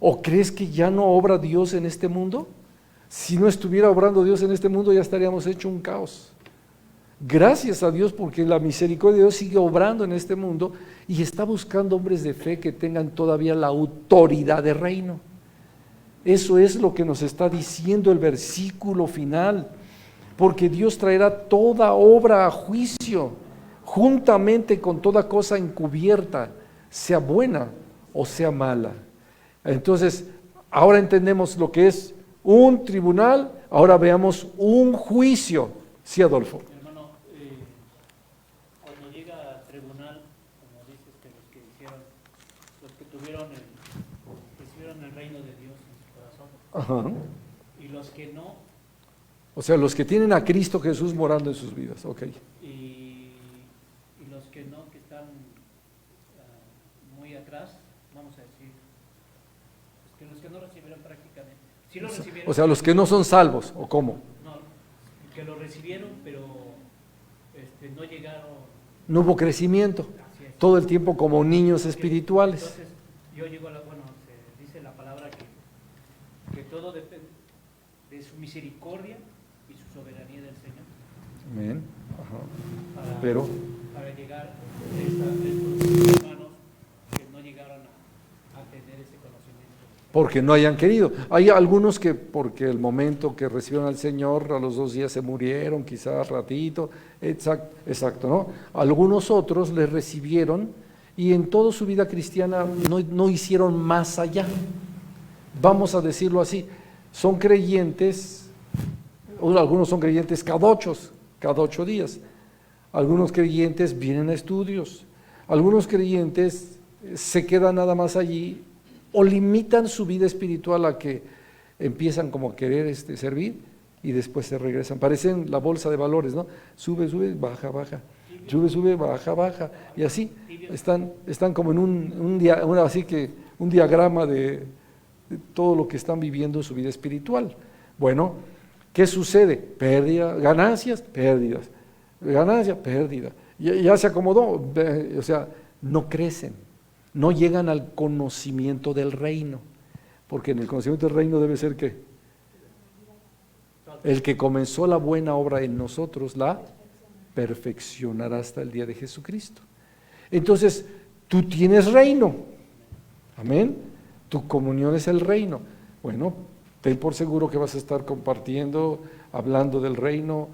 ¿O crees que ya no obra Dios en este mundo? Si no estuviera obrando Dios en este mundo, ya estaríamos hecho un caos. Gracias a Dios, porque la misericordia de Dios sigue obrando en este mundo y está buscando hombres de fe que tengan todavía la autoridad de reino. Eso es lo que nos está diciendo el versículo final, porque Dios traerá toda obra a juicio, juntamente con toda cosa encubierta, sea buena o sea mala. Entonces, ahora entendemos lo que es un tribunal, ahora veamos un juicio. Sí, Adolfo.
Hermano, cuando llega al tribunal, como dices, que los que recibieron el reino de Dios en su corazón,
Ajá.
y los que no,
O sea, los que tienen a Cristo Jesús morando en sus vidas, ok.
y los que no, que están muy atrás, vamos a decir, pues que los que no recibieron prácticamente, sí lo recibieron.
O sea, los que no son salvos, ¿o cómo?
No, que lo recibieron, pero no llegaron.
No hubo crecimiento,
Así es.
todo el tiempo como niños espirituales.
Entonces, yo llego a se dice la palabra que todo depende de su misericordia y su soberanía del Señor.
Amén. Ajá.
Para,
Pero,
para llegar a estos hermanos que no llegaron a tener ese conocimiento
porque no hayan querido. Hay algunos que porque el momento que recibieron al Señor, a los 2 días se murieron, quizás ratito, exacto, ¿no? Algunos otros le recibieron y en toda su vida cristiana no hicieron más allá. Vamos a decirlo así, son creyentes, algunos son creyentes cada 8 días, algunos creyentes vienen a estudios, algunos creyentes se quedan nada más allí o limitan su vida espiritual a que empiezan como a querer servir y después se regresan. Parecen la bolsa de valores, ¿no? Sube, sube, baja, baja. Sube, sube, baja, baja. Y así están como en un diagrama de todo lo que están viviendo en su vida espiritual. Bueno, ¿qué sucede? Pérdida, ganancias, pérdidas. Ganancia, pérdida. Ya se acomodó, o sea, no crecen, no llegan al conocimiento del reino, porque en el conocimiento del reino debe ser que el que comenzó la buena obra en nosotros la perfeccionará hasta el día de Jesucristo. Entonces, tú tienes reino, amén, tu comunión es el reino. Bueno, ten por seguro que vas a estar compartiendo, hablando del reino,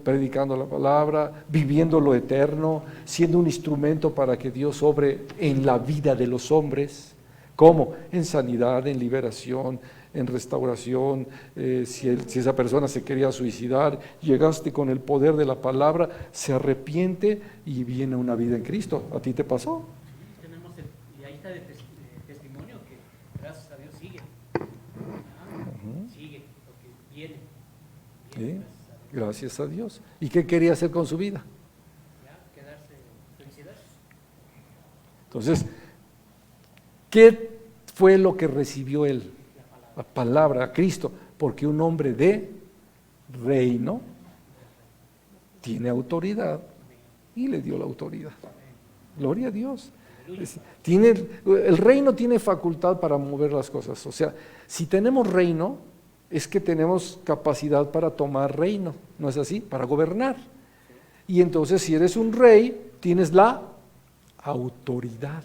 predicando la palabra, viviendo lo eterno, siendo un instrumento para que Dios obre en la vida de los hombres. ¿Cómo? En sanidad, en liberación, en restauración. Si esa persona se quería suicidar, llegaste con el poder de la palabra, se arrepiente y viene una vida en Cristo. ¿A ti te pasó?
Tenemos y ahí está de testimonio que gracias a Dios sigue. Sigue, porque viene.
¿Sí? Gracias a Dios. ¿Y qué quería hacer con su vida?
Ya, quedarse felicidad.
Entonces, ¿qué fue lo que recibió él? La palabra, a Cristo, porque un hombre de reino tiene autoridad y le dio la autoridad. Gloria a Dios. El reino tiene facultad para mover las cosas. O sea, si tenemos reino, es que tenemos capacidad para tomar reino, ¿no es así? Para gobernar. Y entonces si eres un rey, tienes la autoridad.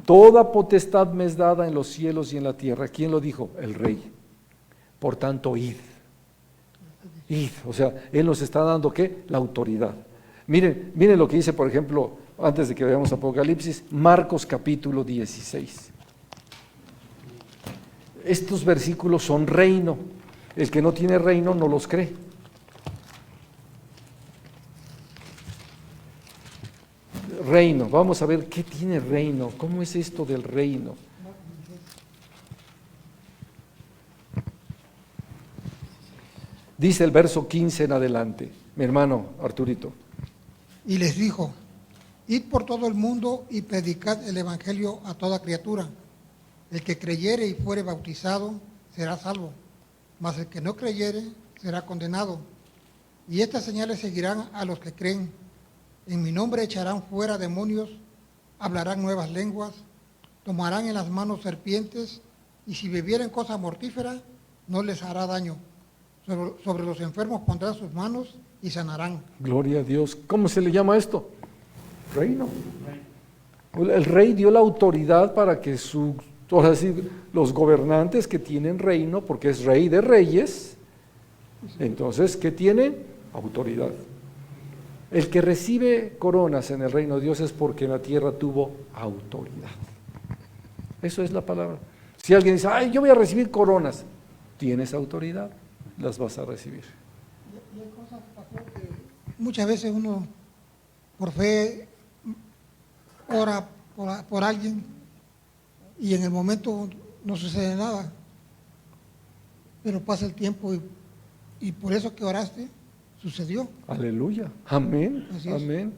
Toda potestad me es dada en los cielos y en la tierra. ¿Quién lo dijo? El rey. Por tanto, id. Id. O sea, él nos está dando ¿qué? La autoridad. Miren lo que dice, por ejemplo, antes de que veamos Apocalipsis, Marcos capítulo 16. Estos versículos son reino. El que no tiene reino no los cree. Reino, vamos a ver qué tiene reino, cómo es esto del reino. Dice el verso 15 en adelante, mi hermano Arturito.
Y les dijo, id por todo el mundo y predicad el evangelio a toda criatura. El que creyere y fuere bautizado será salvo, mas el que no creyere será condenado. Y estas señales seguirán a los que creen. En mi nombre echarán fuera demonios, hablarán nuevas lenguas, tomarán en las manos serpientes, y si bebieren cosa mortífera, no les hará daño. Sobre los enfermos pondrán sus manos y sanarán.
Gloria a Dios. ¿Cómo se le llama esto? Reino. El rey dio la autoridad para que ahora sí, los gobernantes que tienen reino, porque es rey de reyes, entonces, ¿qué tienen? Autoridad. El que recibe coronas en el reino de Dios es porque en la tierra tuvo autoridad. Eso es la palabra. Si alguien dice, ay, yo voy a recibir coronas, tienes autoridad, las vas a recibir.
Y hay cosas, pastor, que muchas veces uno, por fe, ora por alguien y en el momento no sucede nada, pero pasa el tiempo y por eso que oraste, sucedió.
Aleluya, amén,
amén,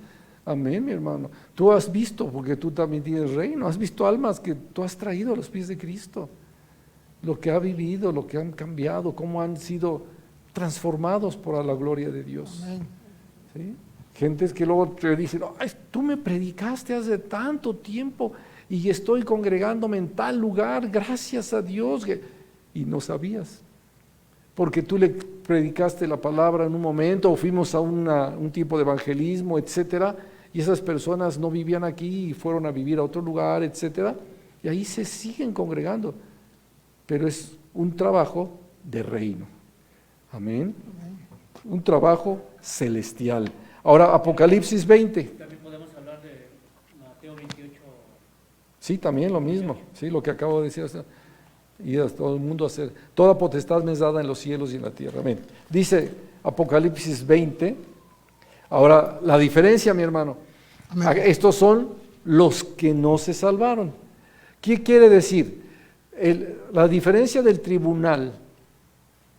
amén, mi hermano. Tú has visto, porque tú también tienes reino, has visto almas que tú has traído a los pies de Cristo, lo que ha vivido, lo que han cambiado, cómo han sido transformados por la gloria de Dios.
Amén.
¿Sí? Gentes que luego te dicen, ay, tú me predicaste hace tanto tiempo y estoy congregándome en tal lugar, gracias a Dios, y no sabías. Porque tú le predicaste la palabra en un momento, o fuimos a un tipo de evangelismo, etcétera, y esas personas no vivían aquí y fueron a vivir a otro lugar, etcétera, y ahí se siguen congregando, pero es un trabajo de reino. Amén. Un trabajo celestial. Ahora, Apocalipsis 20.
También podemos hablar de Mateo 28.
Sí, también lo mismo, sí, lo que acabo de decir. Y a todo el mundo a hacer, toda potestad me es dada en los cielos y en la tierra. Amén. Dice Apocalipsis 20. Ahora, la diferencia, mi hermano,
Amén.
estos son los que no se salvaron. ¿Qué quiere decir? La diferencia del tribunal,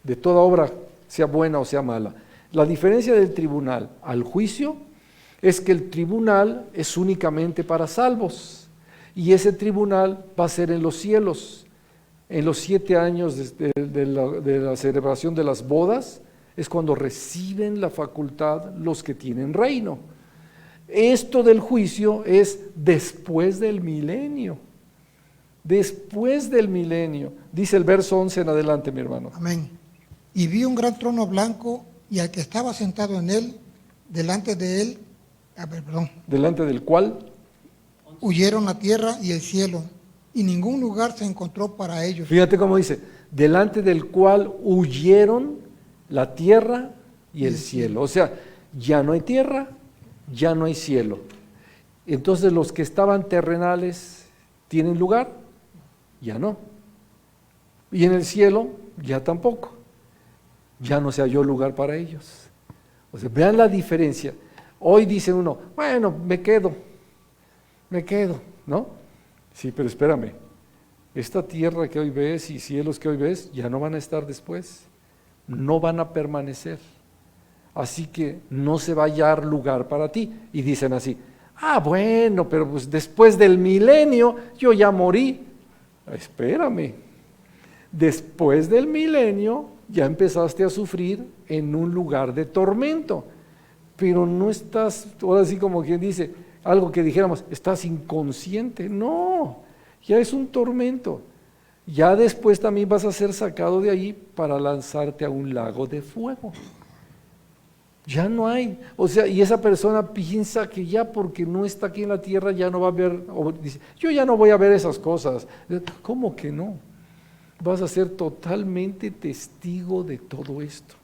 de toda obra, sea buena o sea mala, la diferencia del tribunal al juicio es que el tribunal es únicamente para salvos, y ese tribunal va a ser en los cielos. En los 7 años de la celebración de las bodas, es cuando reciben la facultad los que tienen reino. Esto del juicio es después del milenio. Después del milenio. Dice el verso 11 en adelante, mi hermano.
Amén. Y vi un gran trono blanco y al que estaba sentado en él, delante de él,
Delante del cual
huyeron la tierra y el cielo, y ningún lugar se encontró para ellos.
Fíjate cómo dice, delante del cual huyeron la tierra y el cielo. O sea, ya no hay tierra, ya no hay cielo. Entonces los que estaban terrenales tienen lugar, ya no. Y en el cielo ya tampoco. Ya no se halló lugar para ellos. O sea, vean la diferencia. Hoy dice uno, bueno, me quedo, ¿no? Sí, pero espérame, esta tierra que hoy ves y cielos que hoy ves ya no van a estar después, no van a permanecer, así que no se va a hallar lugar para ti. Y dicen así, bueno, pero pues después del milenio yo ya morí. Espérame, después del milenio ya empezaste a sufrir en un lugar de tormento, pero no estás, ahora sí como quien dice, algo que dijéramos, estás inconsciente. No, ya es un tormento. Ya después también vas a ser sacado de ahí para lanzarte a un lago de fuego. Ya no hay, o sea, y esa persona piensa que ya porque no está aquí en la tierra ya no va a ver, o dice, yo ya no voy a ver esas cosas. ¿Cómo que no? Vas a ser totalmente testigo de todo esto.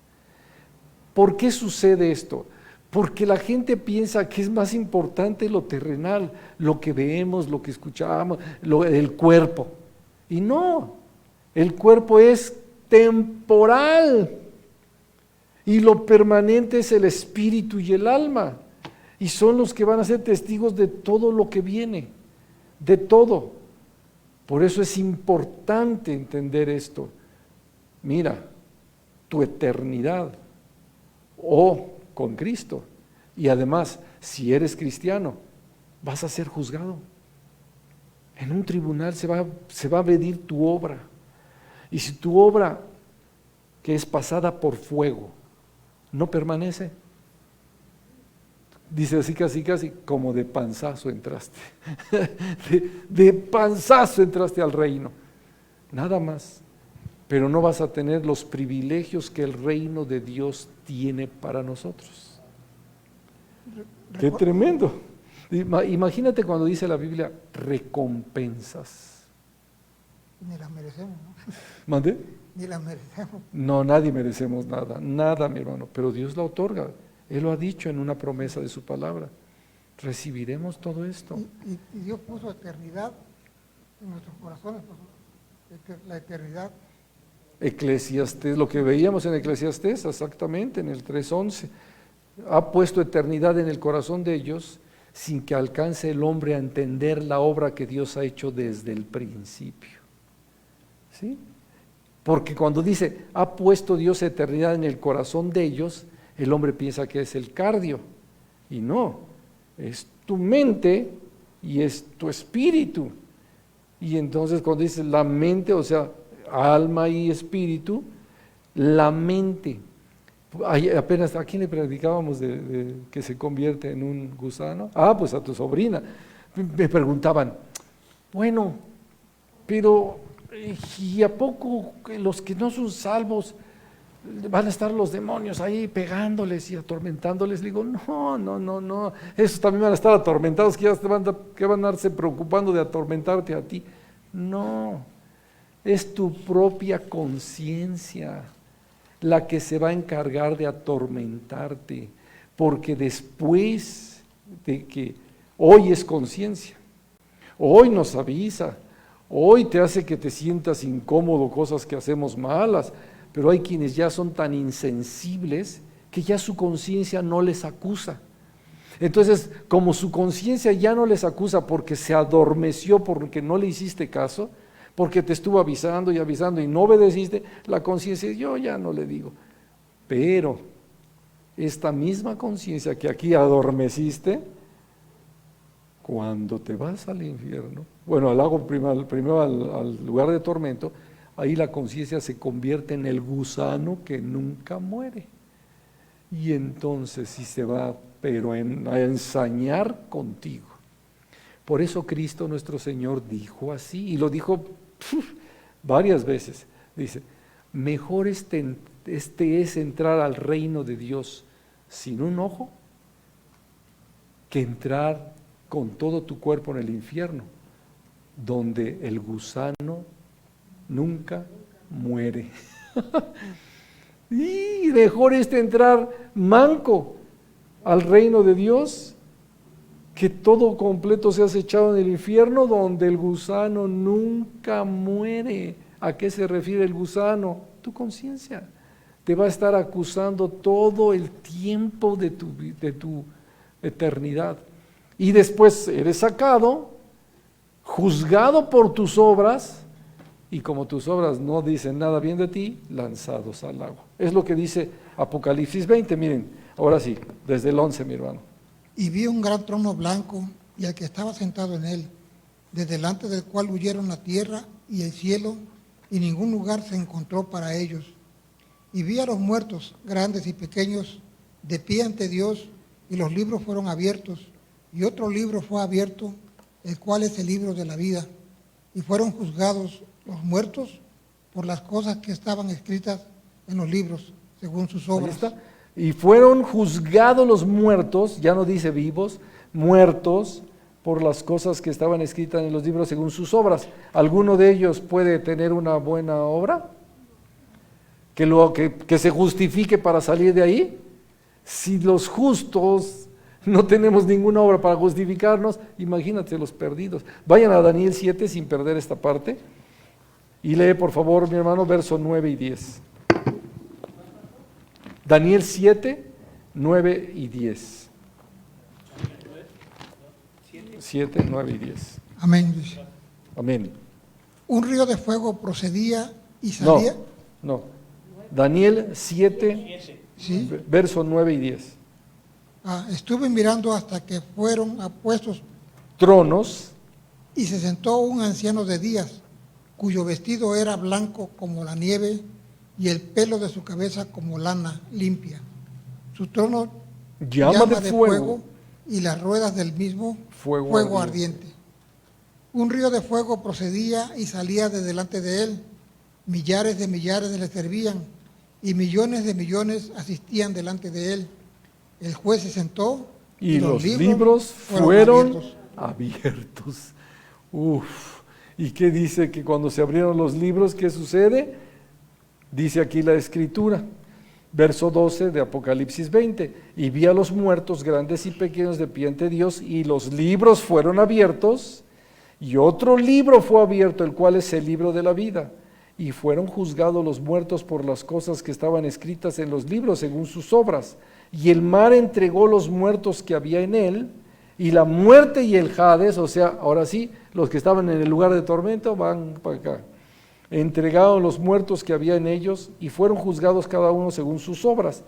¿Por qué sucede esto? Porque la gente piensa que es más importante lo terrenal, lo que vemos, lo que escuchamos, el cuerpo. Y no, el cuerpo es temporal. Y lo permanente es el espíritu y el alma. Y son los que van a ser testigos de todo lo que viene, de todo. Por eso es importante entender esto. Mira, tu eternidad, con Cristo. Y además, si eres cristiano, vas a ser juzgado. En un tribunal se va a medir tu obra. Y si tu obra, que es pasada por fuego, no permanece, dice así casi, como de panzazo entraste. de panzazo entraste al reino. Nada más. Pero no vas a tener los privilegios que el reino de Dios tiene para nosotros. ¡Qué tremendo! Imagínate cuando dice la Biblia, recompensas.
Ni las merecemos, ¿no?
¿Mande?
Ni las merecemos.
No, nadie merecemos nada, mi hermano, pero Dios la otorga. Él lo ha dicho en una promesa de su palabra. Recibiremos todo esto.
Y Dios puso eternidad en nuestros corazones, la eternidad.
Eclesiastés, lo que veíamos en Eclesiastés, exactamente, en el 3:11, ha puesto eternidad en el corazón de ellos sin que alcance el hombre a entender la obra que Dios ha hecho desde el principio. ¿Sí? Porque cuando dice, ha puesto Dios eternidad en el corazón de ellos, el hombre piensa que es el cardio, y no, es tu mente y es tu espíritu. Y entonces cuando dice la mente, o sea, alma y espíritu, la mente. Apenas a quién le predicábamos de que se convierte en un gusano. Pues a tu sobrina. Me preguntaban, bueno, pero ¿y a poco los que no son salvos van a estar los demonios ahí pegándoles y atormentándoles? Le digo, no, esos también van a estar atormentados, que van a estarse preocupando de atormentarte a ti. No, es tu propia conciencia la que se va a encargar de atormentarte, porque después de que hoy es conciencia, hoy nos avisa, hoy te hace que te sientas incómodo, cosas que hacemos malas, pero hay quienes ya son tan insensibles que ya su conciencia no les acusa. Entonces, como su conciencia ya no les acusa porque se adormeció, porque no le hiciste caso, porque te estuvo avisando y no obedeciste, la conciencia, yo ya no le digo. Pero esta misma conciencia que aquí adormeciste, cuando te vas al infierno, bueno, al lago primero al lugar de tormento, ahí la conciencia se convierte en el gusano que nunca muere. Y entonces sí se va, pero a ensañar contigo. Por eso Cristo nuestro Señor dijo así, y lo dijo varias veces. Dice, mejor este es entrar al reino de Dios sin un ojo, que entrar con todo tu cuerpo en el infierno, donde el gusano nunca muere. Y mejor entrar manco al reino de Dios, que todo completo seas echado en el infierno, donde el gusano nunca muere. ¿A qué se refiere el gusano? Tu conciencia. Te va a estar acusando todo el tiempo de tu eternidad. Y después eres sacado, juzgado por tus obras, y como tus obras no dicen nada bien de ti, lanzados al agua. Es lo que dice Apocalipsis 20, miren, ahora sí, desde el 11, mi hermano.
Y vi un gran trono blanco y al que estaba sentado en él, de delante del cual huyeron la tierra y el cielo, y ningún lugar se encontró para ellos. Y vi a los muertos, grandes y pequeños, de pie ante Dios, y los libros fueron abiertos, y otro libro fue abierto, el cual es el libro de la vida, y fueron juzgados los muertos por las cosas que estaban escritas en los libros, según sus obras.
Ahí está. Y fueron juzgados los muertos, ya no dice vivos, muertos por las cosas que estaban escritas en los libros según sus obras. ¿Alguno de ellos puede tener una buena obra? ¿Que se justifique para salir de ahí? Si los justos no tenemos ninguna obra para justificarnos, imagínate los perdidos. Vayan a Daniel 7 sin perder esta parte y lee por favor, mi hermano, versos 9 y 10. Daniel 7, 9 y 10. 7, 9 y 10.
Amén, dice.
Amén.
Un río de fuego procedía y salía.
No. Daniel 7,
¿Sí?
versos 9 y 10.
Estuve mirando hasta que fueron puestos
Tronos,
y se sentó un anciano de días, cuyo vestido era blanco como la nieve y el pelo de su cabeza como lana limpia. Su trono
llama de fuego
y las ruedas del mismo
fuego
ardiente. Un río de fuego procedía y salía de delante de él. Millares de millares le servían y millones de millones asistían delante de él. El juez se sentó
y los libros fueron abiertos. Uf. ¿Y qué dice? Que cuando se abrieron los libros, ¿qué sucede? Dice aquí la escritura, verso 12 de Apocalipsis 20, y vi a los muertos grandes y pequeños de pie ante Dios, y los libros fueron abiertos, y otro libro fue abierto, el cual es el libro de la vida, y fueron juzgados los muertos por las cosas que estaban escritas en los libros según sus obras, y el mar entregó los muertos que había en él, y la muerte y el Hades, o sea, ahora sí, los que estaban en el lugar de tormento van para acá. Entregaron los muertos que había en ellos y fueron juzgados cada uno según sus obras.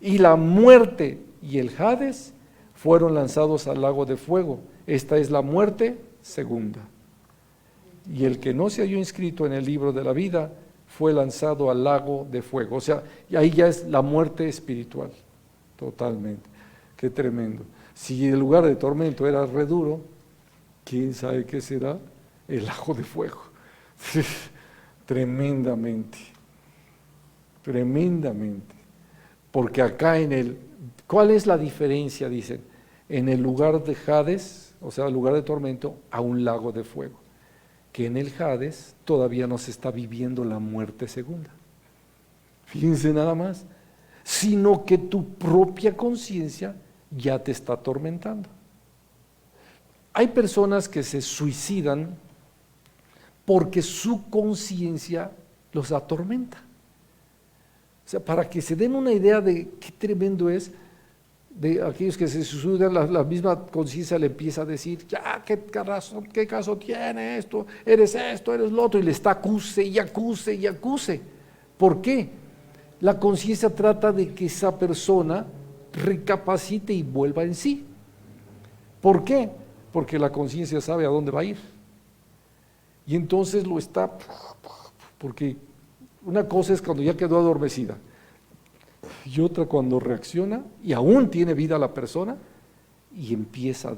Y la muerte y el Hades fueron lanzados al lago de fuego. Esta es la muerte segunda. Y el que no se halló inscrito en el libro de la vida fue lanzado al lago de fuego. O sea, y ahí ya es la muerte espiritual, totalmente. Qué tremendo. Si el lugar de tormento era re duro, ¿quién sabe qué será? El lago de fuego. Tremendamente, tremendamente. Porque acá ¿cuál es la diferencia? Dicen, en el lugar de Hades, o sea, el lugar de tormento, a un lago de fuego. que en el Hades todavía no se está viviendo la muerte segunda. Fíjense nada más, sino que tu propia conciencia ya te está atormentando. Hay personas que se suicidan porque su conciencia los atormenta. O sea, para que se den una idea de qué tremendo es, de aquellos que se suicidan, la misma conciencia le empieza a decir, ya, ¿qué caso tiene esto? Eres lo otro, y le está acuse y acuse y acuse. ¿Por qué? La conciencia trata de que esa persona recapacite y vuelva en sí. ¿Por qué? Porque la conciencia sabe a dónde va a ir. Y entonces lo está, porque una cosa es cuando ya quedó adormecida, y otra cuando reacciona y aún tiene vida la persona y empieza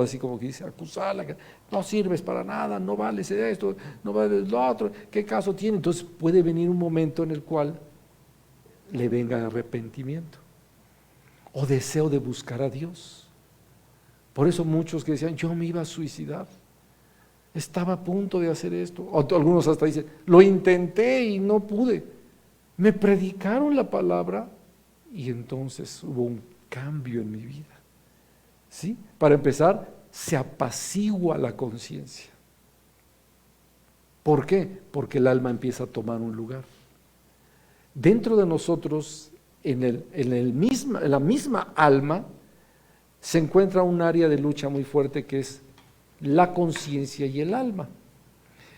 así como que dice, acusarla, no sirves para nada, no vales esto, no vales lo otro, ¿qué caso tiene? Entonces puede venir un momento en el cual le venga arrepentimiento o deseo de buscar a Dios. Por eso muchos que decían, yo me iba a suicidar, estaba a punto de hacer esto, o algunos hasta dicen, lo intenté y no pude, me predicaron la palabra y entonces hubo un cambio en mi vida. ¿Sí? Para empezar, se apacigua la conciencia. ¿Por qué? Porque el alma empieza a tomar un lugar. Dentro de nosotros, en la misma alma, se encuentra un área de lucha muy fuerte que es la conciencia y el alma.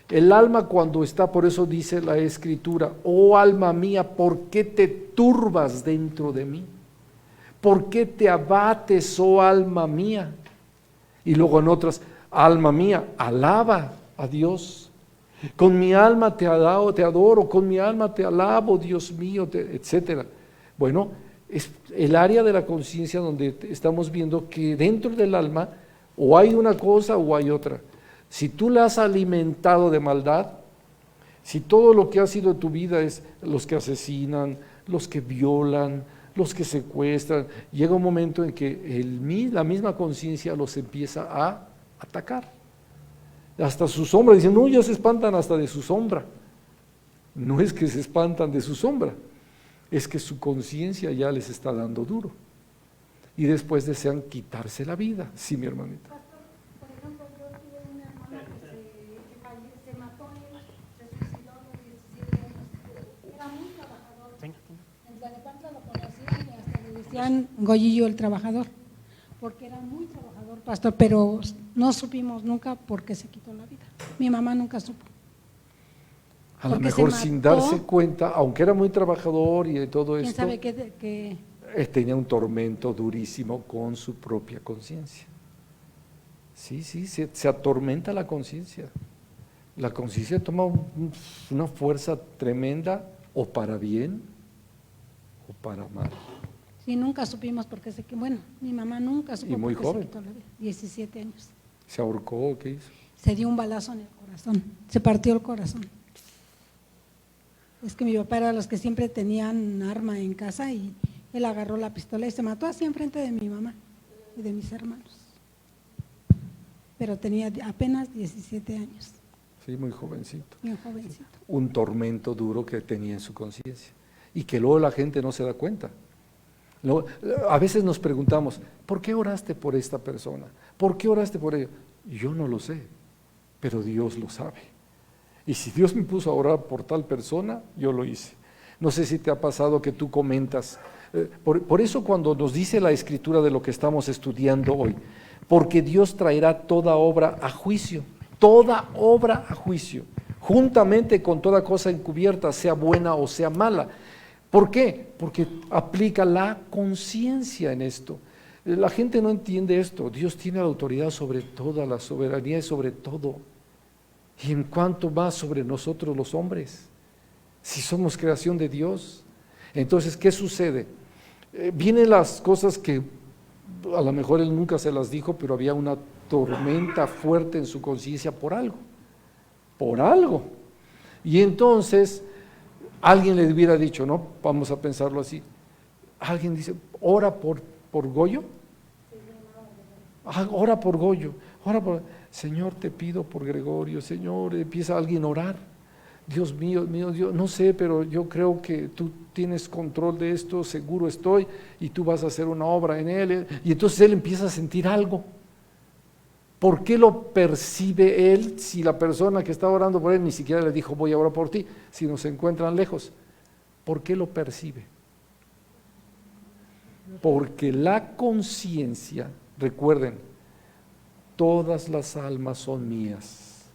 El alma cuando está, por eso dice la Escritura, oh alma mía, ¿por qué te turbas dentro de mí? ¿Por qué te abates, oh alma mía? Y luego en otras, alma mía, alaba a Dios. Con mi alma te adoro, con mi alma te alabo, Dios mío, etcétera. Bueno, es el área de la conciencia donde estamos viendo que dentro del alma o hay una cosa o hay otra. Si tú la has alimentado de maldad, si todo lo que ha sido tu vida es los que asesinan, los que violan, los que secuestran, llega un momento en que la misma conciencia los empieza a atacar. Hasta su sombra, dicen, no, ya se espantan hasta de su sombra. No es que se espantan de su sombra, es que su conciencia ya les está dando duro. Y después desean quitarse la vida. Sí, mi hermanita.
Por ejemplo, yo tuve una hermana que se mató, se suicidó a los 17 años. Era muy trabajador. En Tlalnepantla lo conocían y hasta le decían Goyillo el trabajador, porque era muy trabajador, pastor, pero no supimos nunca por qué se quitó la vida. Mi mamá nunca supo.
A lo mejor sin darse cuenta, aunque era muy trabajador y de todo
¿Quién
esto,
sabe qué?
tenía un tormento durísimo con su propia conciencia. Sí, se atormenta la conciencia. La conciencia toma una fuerza tremenda, o para bien o para mal.
Sí, nunca supimos por qué se quitó. Bueno, mi mamá nunca supo
Y muy
por qué
joven.
se quitó la vida. 17 años.
¿Se ahorcó o qué hizo?
Se dio un balazo en el corazón, se partió el corazón. Es que mi papá era de los que siempre tenían arma en casa y él agarró la pistola y se mató así enfrente de mi mamá y de mis hermanos. Pero tenía apenas 17 años,
Sí, muy jovencito.
bien jovencito.
Un tormento duro que tenía en su conciencia y que luego la gente no se da cuenta. A veces nos preguntamos, ¿por qué oraste por esta persona? ¿Por qué oraste por ella? Yo no lo sé, pero Dios lo sabe. Y si Dios me puso a orar por tal persona, yo lo hice. No sé si te ha pasado que tú comentas. Por eso cuando nos dice la Escritura de lo que estamos estudiando hoy, porque Dios traerá toda obra a juicio, juntamente con toda cosa encubierta, sea buena o sea mala. ¿Por qué? Porque aplica la conciencia en esto. La gente no entiende esto. Dios tiene la autoridad sobre toda, la soberanía es sobre todo. Y en cuanto más sobre nosotros los hombres, si somos creación de Dios. Entonces, ¿qué sucede? Vienen las cosas que a lo mejor él nunca se las dijo, pero había una tormenta fuerte en su conciencia por algo. Y entonces alguien le hubiera dicho, no, vamos a pensarlo así, alguien dice, ora por Goyo, ora por Goyo, Señor, te pido por Gregorio, Señor, empieza alguien a orar. Dios mío, Dios, no sé, pero yo creo que tú tienes control de esto, seguro estoy, y tú vas a hacer una obra en él. Y entonces él empieza a sentir algo. ¿Por qué lo percibe él si la persona que está orando por él ni siquiera le dijo voy a orar por ti, sino se encuentran lejos? ¿Por qué lo percibe? Porque la conciencia, recuerden, todas las almas son mías.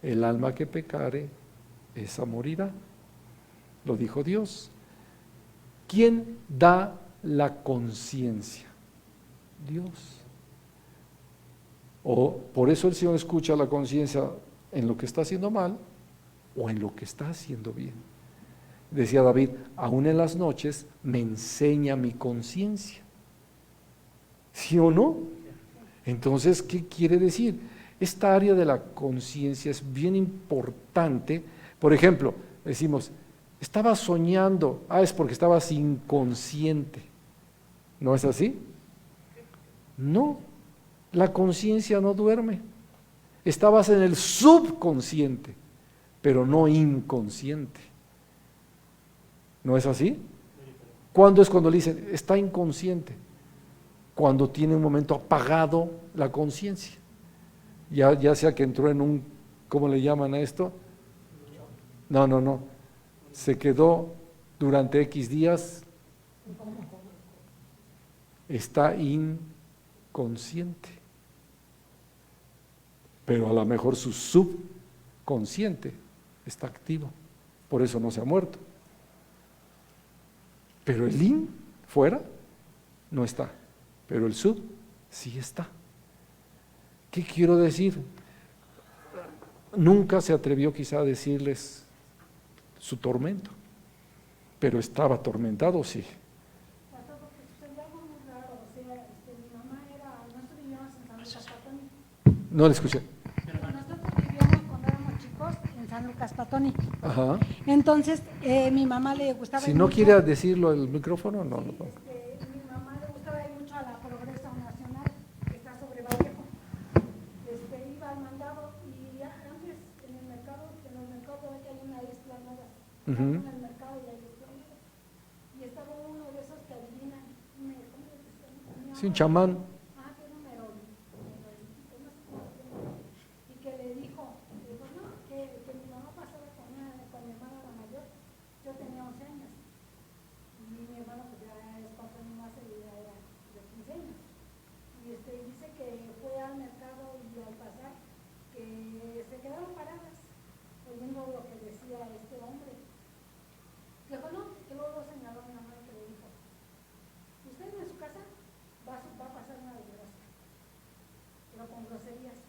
El alma que pecare, esa morirá. Lo dijo Dios. ¿Quién da la conciencia? Dios. O por eso el Señor escucha la conciencia en lo que está haciendo mal o en lo que está haciendo bien. Decía David, aún en las noches me enseña mi conciencia. ¿Sí o no? Entonces, ¿qué quiere decir? Esta área de la conciencia es bien importante. Por ejemplo, decimos, estaba soñando, es porque estabas inconsciente. ¿No es así? No, la conciencia no duerme. Estabas en el subconsciente, pero no inconsciente. ¿No es así? ¿Cuándo es cuando le dicen, está inconsciente? Cuando tiene un momento apagado la conciencia. Ya sea que entró en un, ¿cómo le llaman a esto? No. Se quedó durante X días, está inconsciente. Pero a lo mejor su subconsciente está activo, por eso no se ha muerto. Pero el in, fuera, no está, pero el sub sí está. ¿Qué quiero decir? Nunca se atrevió quizá a decirles su tormento, pero estaba atormentado, sí.
Pastor, porque sucedió algo muy raro, o sea, mi mamá nosotros vivíamos en San Lucas Patoni.
No le escuché.
Nosotros vivíamos cuando éramos chicos en San Lucas Patoni.
Ajá.
Entonces, mi mamá le gustaba
Si
ir
no
mucho,
quiere decirlo el micrófono, no.
mi mamá le gustaba ir mucho a la Progreso Nacional, que está sobre Vallejo. Iba al mandado y antes en el mercado, en los mercados que hay una explanada, en el mercado y hay explanada. Y estaba uno de esos que adivinan, ¿cómo le decían?
Sí, un chamán.
Qué número, no sé cómo se llama. Y que le dijo, no, que mi mamá pasaba con mi hermana la mayor, yo tenía 11 años. Y mi hermano pues ya es 4 años más, y ya era de 15 años. Y dice que fue al mercado y al pasar, que se quedaron paradas, oyendo lo que decía este hombre. Que bueno, que luego señaló a mi mamá y que le dijo, usted en su casa va a pasar una desgracia, pero con groserías,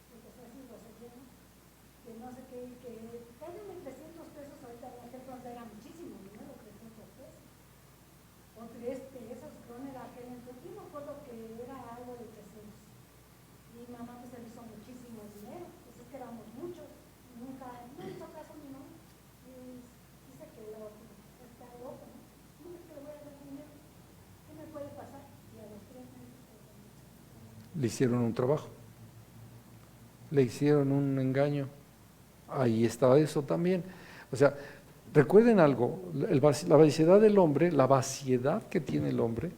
porque se hacen groserías, ¿no? Que no sé qué, que págame 300 pesos, ahorita en aquel entonces era muchísimo dinero, 300 pesos, o 3 pesos, creo en aquel entonces, yo me acuerdo que era algo de 300, y mi mamá pues se le hizo muchísimo dinero, pues es que éramos muchos, nunca, no hizo caso mi mamá, y dice que está loco, ¿no? ¿Cómo es que le voy a dar dinero? ¿Qué me puede pasar? Y a los 3 meses
Le hicieron un trabajo, le hicieron un engaño. Ahí está eso también. O sea, recuerden algo, la vaciedad del hombre, la vaciedad que tiene el hombre,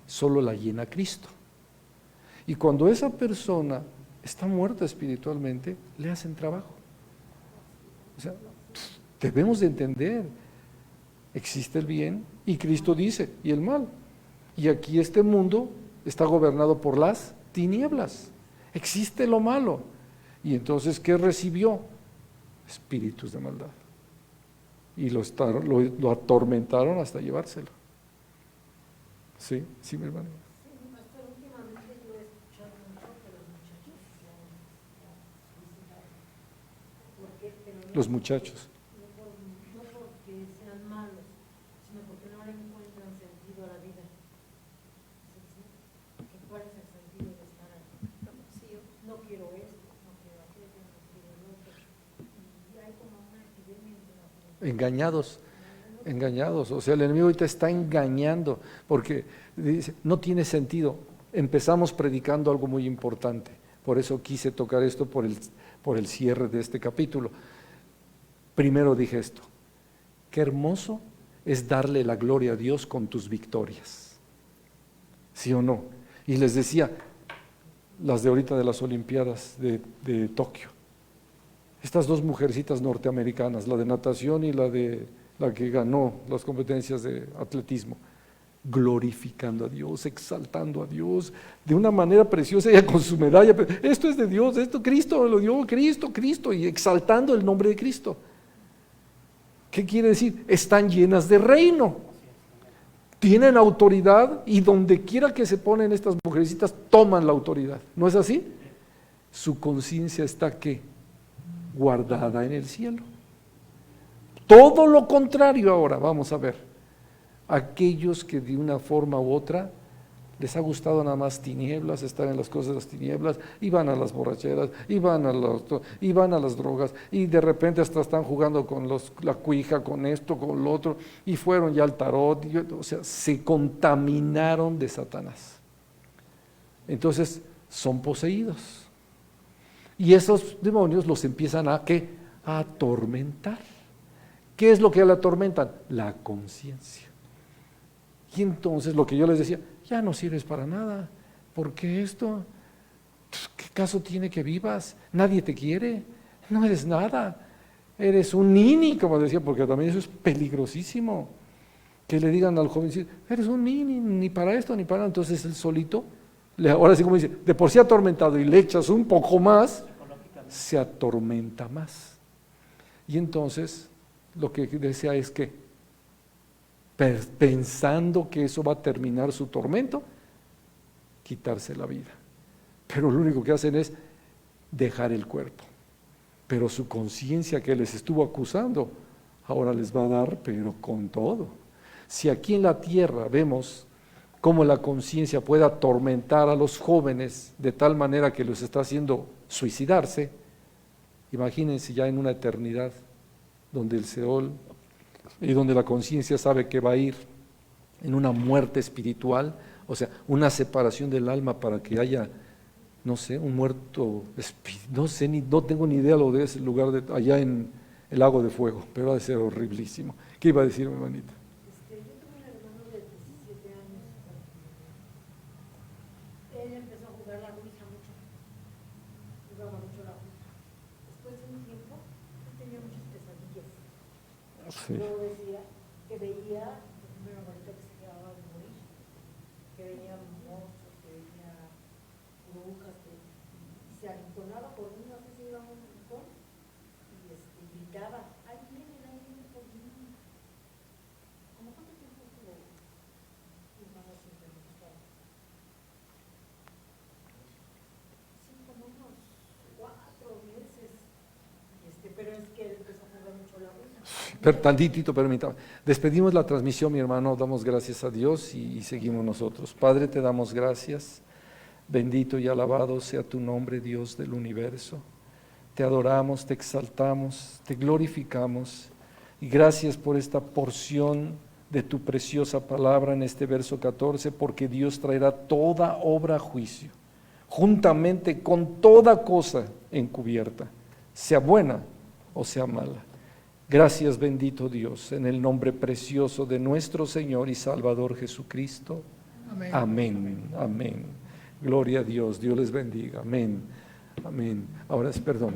solo la llena Cristo. Y cuando esa persona está muerta espiritualmente, le hacen trabajo. O sea, debemos de entender, existe el bien y Cristo dice, y el mal. Y aquí este mundo está gobernado por las tinieblas. Existe lo malo. Y entonces, ¿qué recibió? Espíritus de maldad. Y lo atormentaron hasta llevárselo. Sí, mi hermano.
últimamente yo he escuchado mucho que los muchachos
Los muchachos.
No porque sean malos, sino porque no le encuentran sentido a la vida. ¿Cuál es el sentido de estar vacío? No quiero esto, no quiero aquello, no quiero lo otro. Y hay como una epidemia de la juventud.
Engañados, o sea, el enemigo ahorita está engañando, porque dice, no tiene sentido. Empezamos predicando algo muy importante, Por eso quise tocar esto por el cierre de este capítulo. Primero dije esto, qué hermoso es darle la gloria a Dios con tus victorias, ¿sí o no? Y les decía, las de ahorita de las Olimpiadas de Tokio, estas dos mujercitas norteamericanas, la de natación y la que ganó las competencias de atletismo, glorificando a Dios, exaltando a Dios de una manera preciosa, ella con su medalla, esto es de Dios, esto Cristo lo dio, Cristo, y exaltando el nombre de Cristo. ¿Qué quiere decir? Están llenas de reino, tienen autoridad y donde quiera que se ponen estas mujercitas toman la autoridad, ¿no es así? Su conciencia está ¿qué? Guardada en el cielo. Todo lo contrario ahora, vamos a ver, aquellos que de una forma u otra les ha gustado nada más tinieblas, estar en las cosas de las tinieblas, y van a las borracheras, y van a las drogas, y de repente hasta están jugando con la cuija, con esto, con lo otro, y fueron ya al tarot, o sea, se contaminaron de Satanás. Entonces, son poseídos. Y esos demonios los empiezan a atormentar. ¿Qué es lo que le atormentan? La conciencia. Y entonces lo que yo les decía, ya no sirves para nada, ¿por qué esto? ¿Qué caso tiene que vivas? Nadie te quiere, no eres nada, eres un nini, como decía, porque también eso es peligrosísimo, que le digan al joven, eres un nini, ni para esto ni para nada, entonces él solito, ahora sí como dice, de por sí atormentado y le echas un poco más, se atormenta más. Y entonces lo que desea es que, pensando que eso va a terminar su tormento, quitarse la vida. Pero lo único que hacen es dejar el cuerpo. Pero su conciencia que les estuvo acusando, ahora les va a dar, pero con todo. Si aquí en la tierra vemos cómo la conciencia puede atormentar a los jóvenes de tal manera que los está haciendo suicidarse, imagínense ya en una eternidad donde el Seol y donde la conciencia sabe que va a ir en una muerte espiritual, o sea, una separación del alma para que haya, no sé, un muerto, no tengo ni idea lo de ese lugar allá en el lago de fuego, pero va a ser horriblísimo. ¿Qué iba a decir mi hermanita?
Yo tuve un hermano de 17 años. Él empezó a jugar la ouija mucho. Jugaba mucho la ouija. Después de un tiempo, él tenía muchas pesadillas.
Sí.
Luego decía que veía una abuelita que se quedaba de morir, que venía monstruos, que venía brujas, que se arrinconaba por mí, no sé si iba a un rincón, y gritaba, ahí viene por mí. ¿Cómo cuánto tiempo estuvo tu hermano sin preguntar? Sí, como unos 4 meses, pero es que él empezó a jugar mucho la ouija.
Tantitito, permítame. Despedimos la transmisión, mi hermano, damos gracias a Dios y seguimos nosotros. Padre, te damos gracias, bendito y alabado sea tu nombre, Dios del universo. Te adoramos, te exaltamos, te glorificamos y gracias por esta porción de tu preciosa palabra en este verso 14, porque Dios traerá toda obra a juicio, juntamente con toda cosa encubierta, sea buena o sea mala. Gracias, bendito Dios, en el nombre precioso de nuestro Señor y Salvador Jesucristo.
Amén.
Amén, amén. Gloria a Dios, Dios les bendiga. Amén, amén. Ahora, perdón.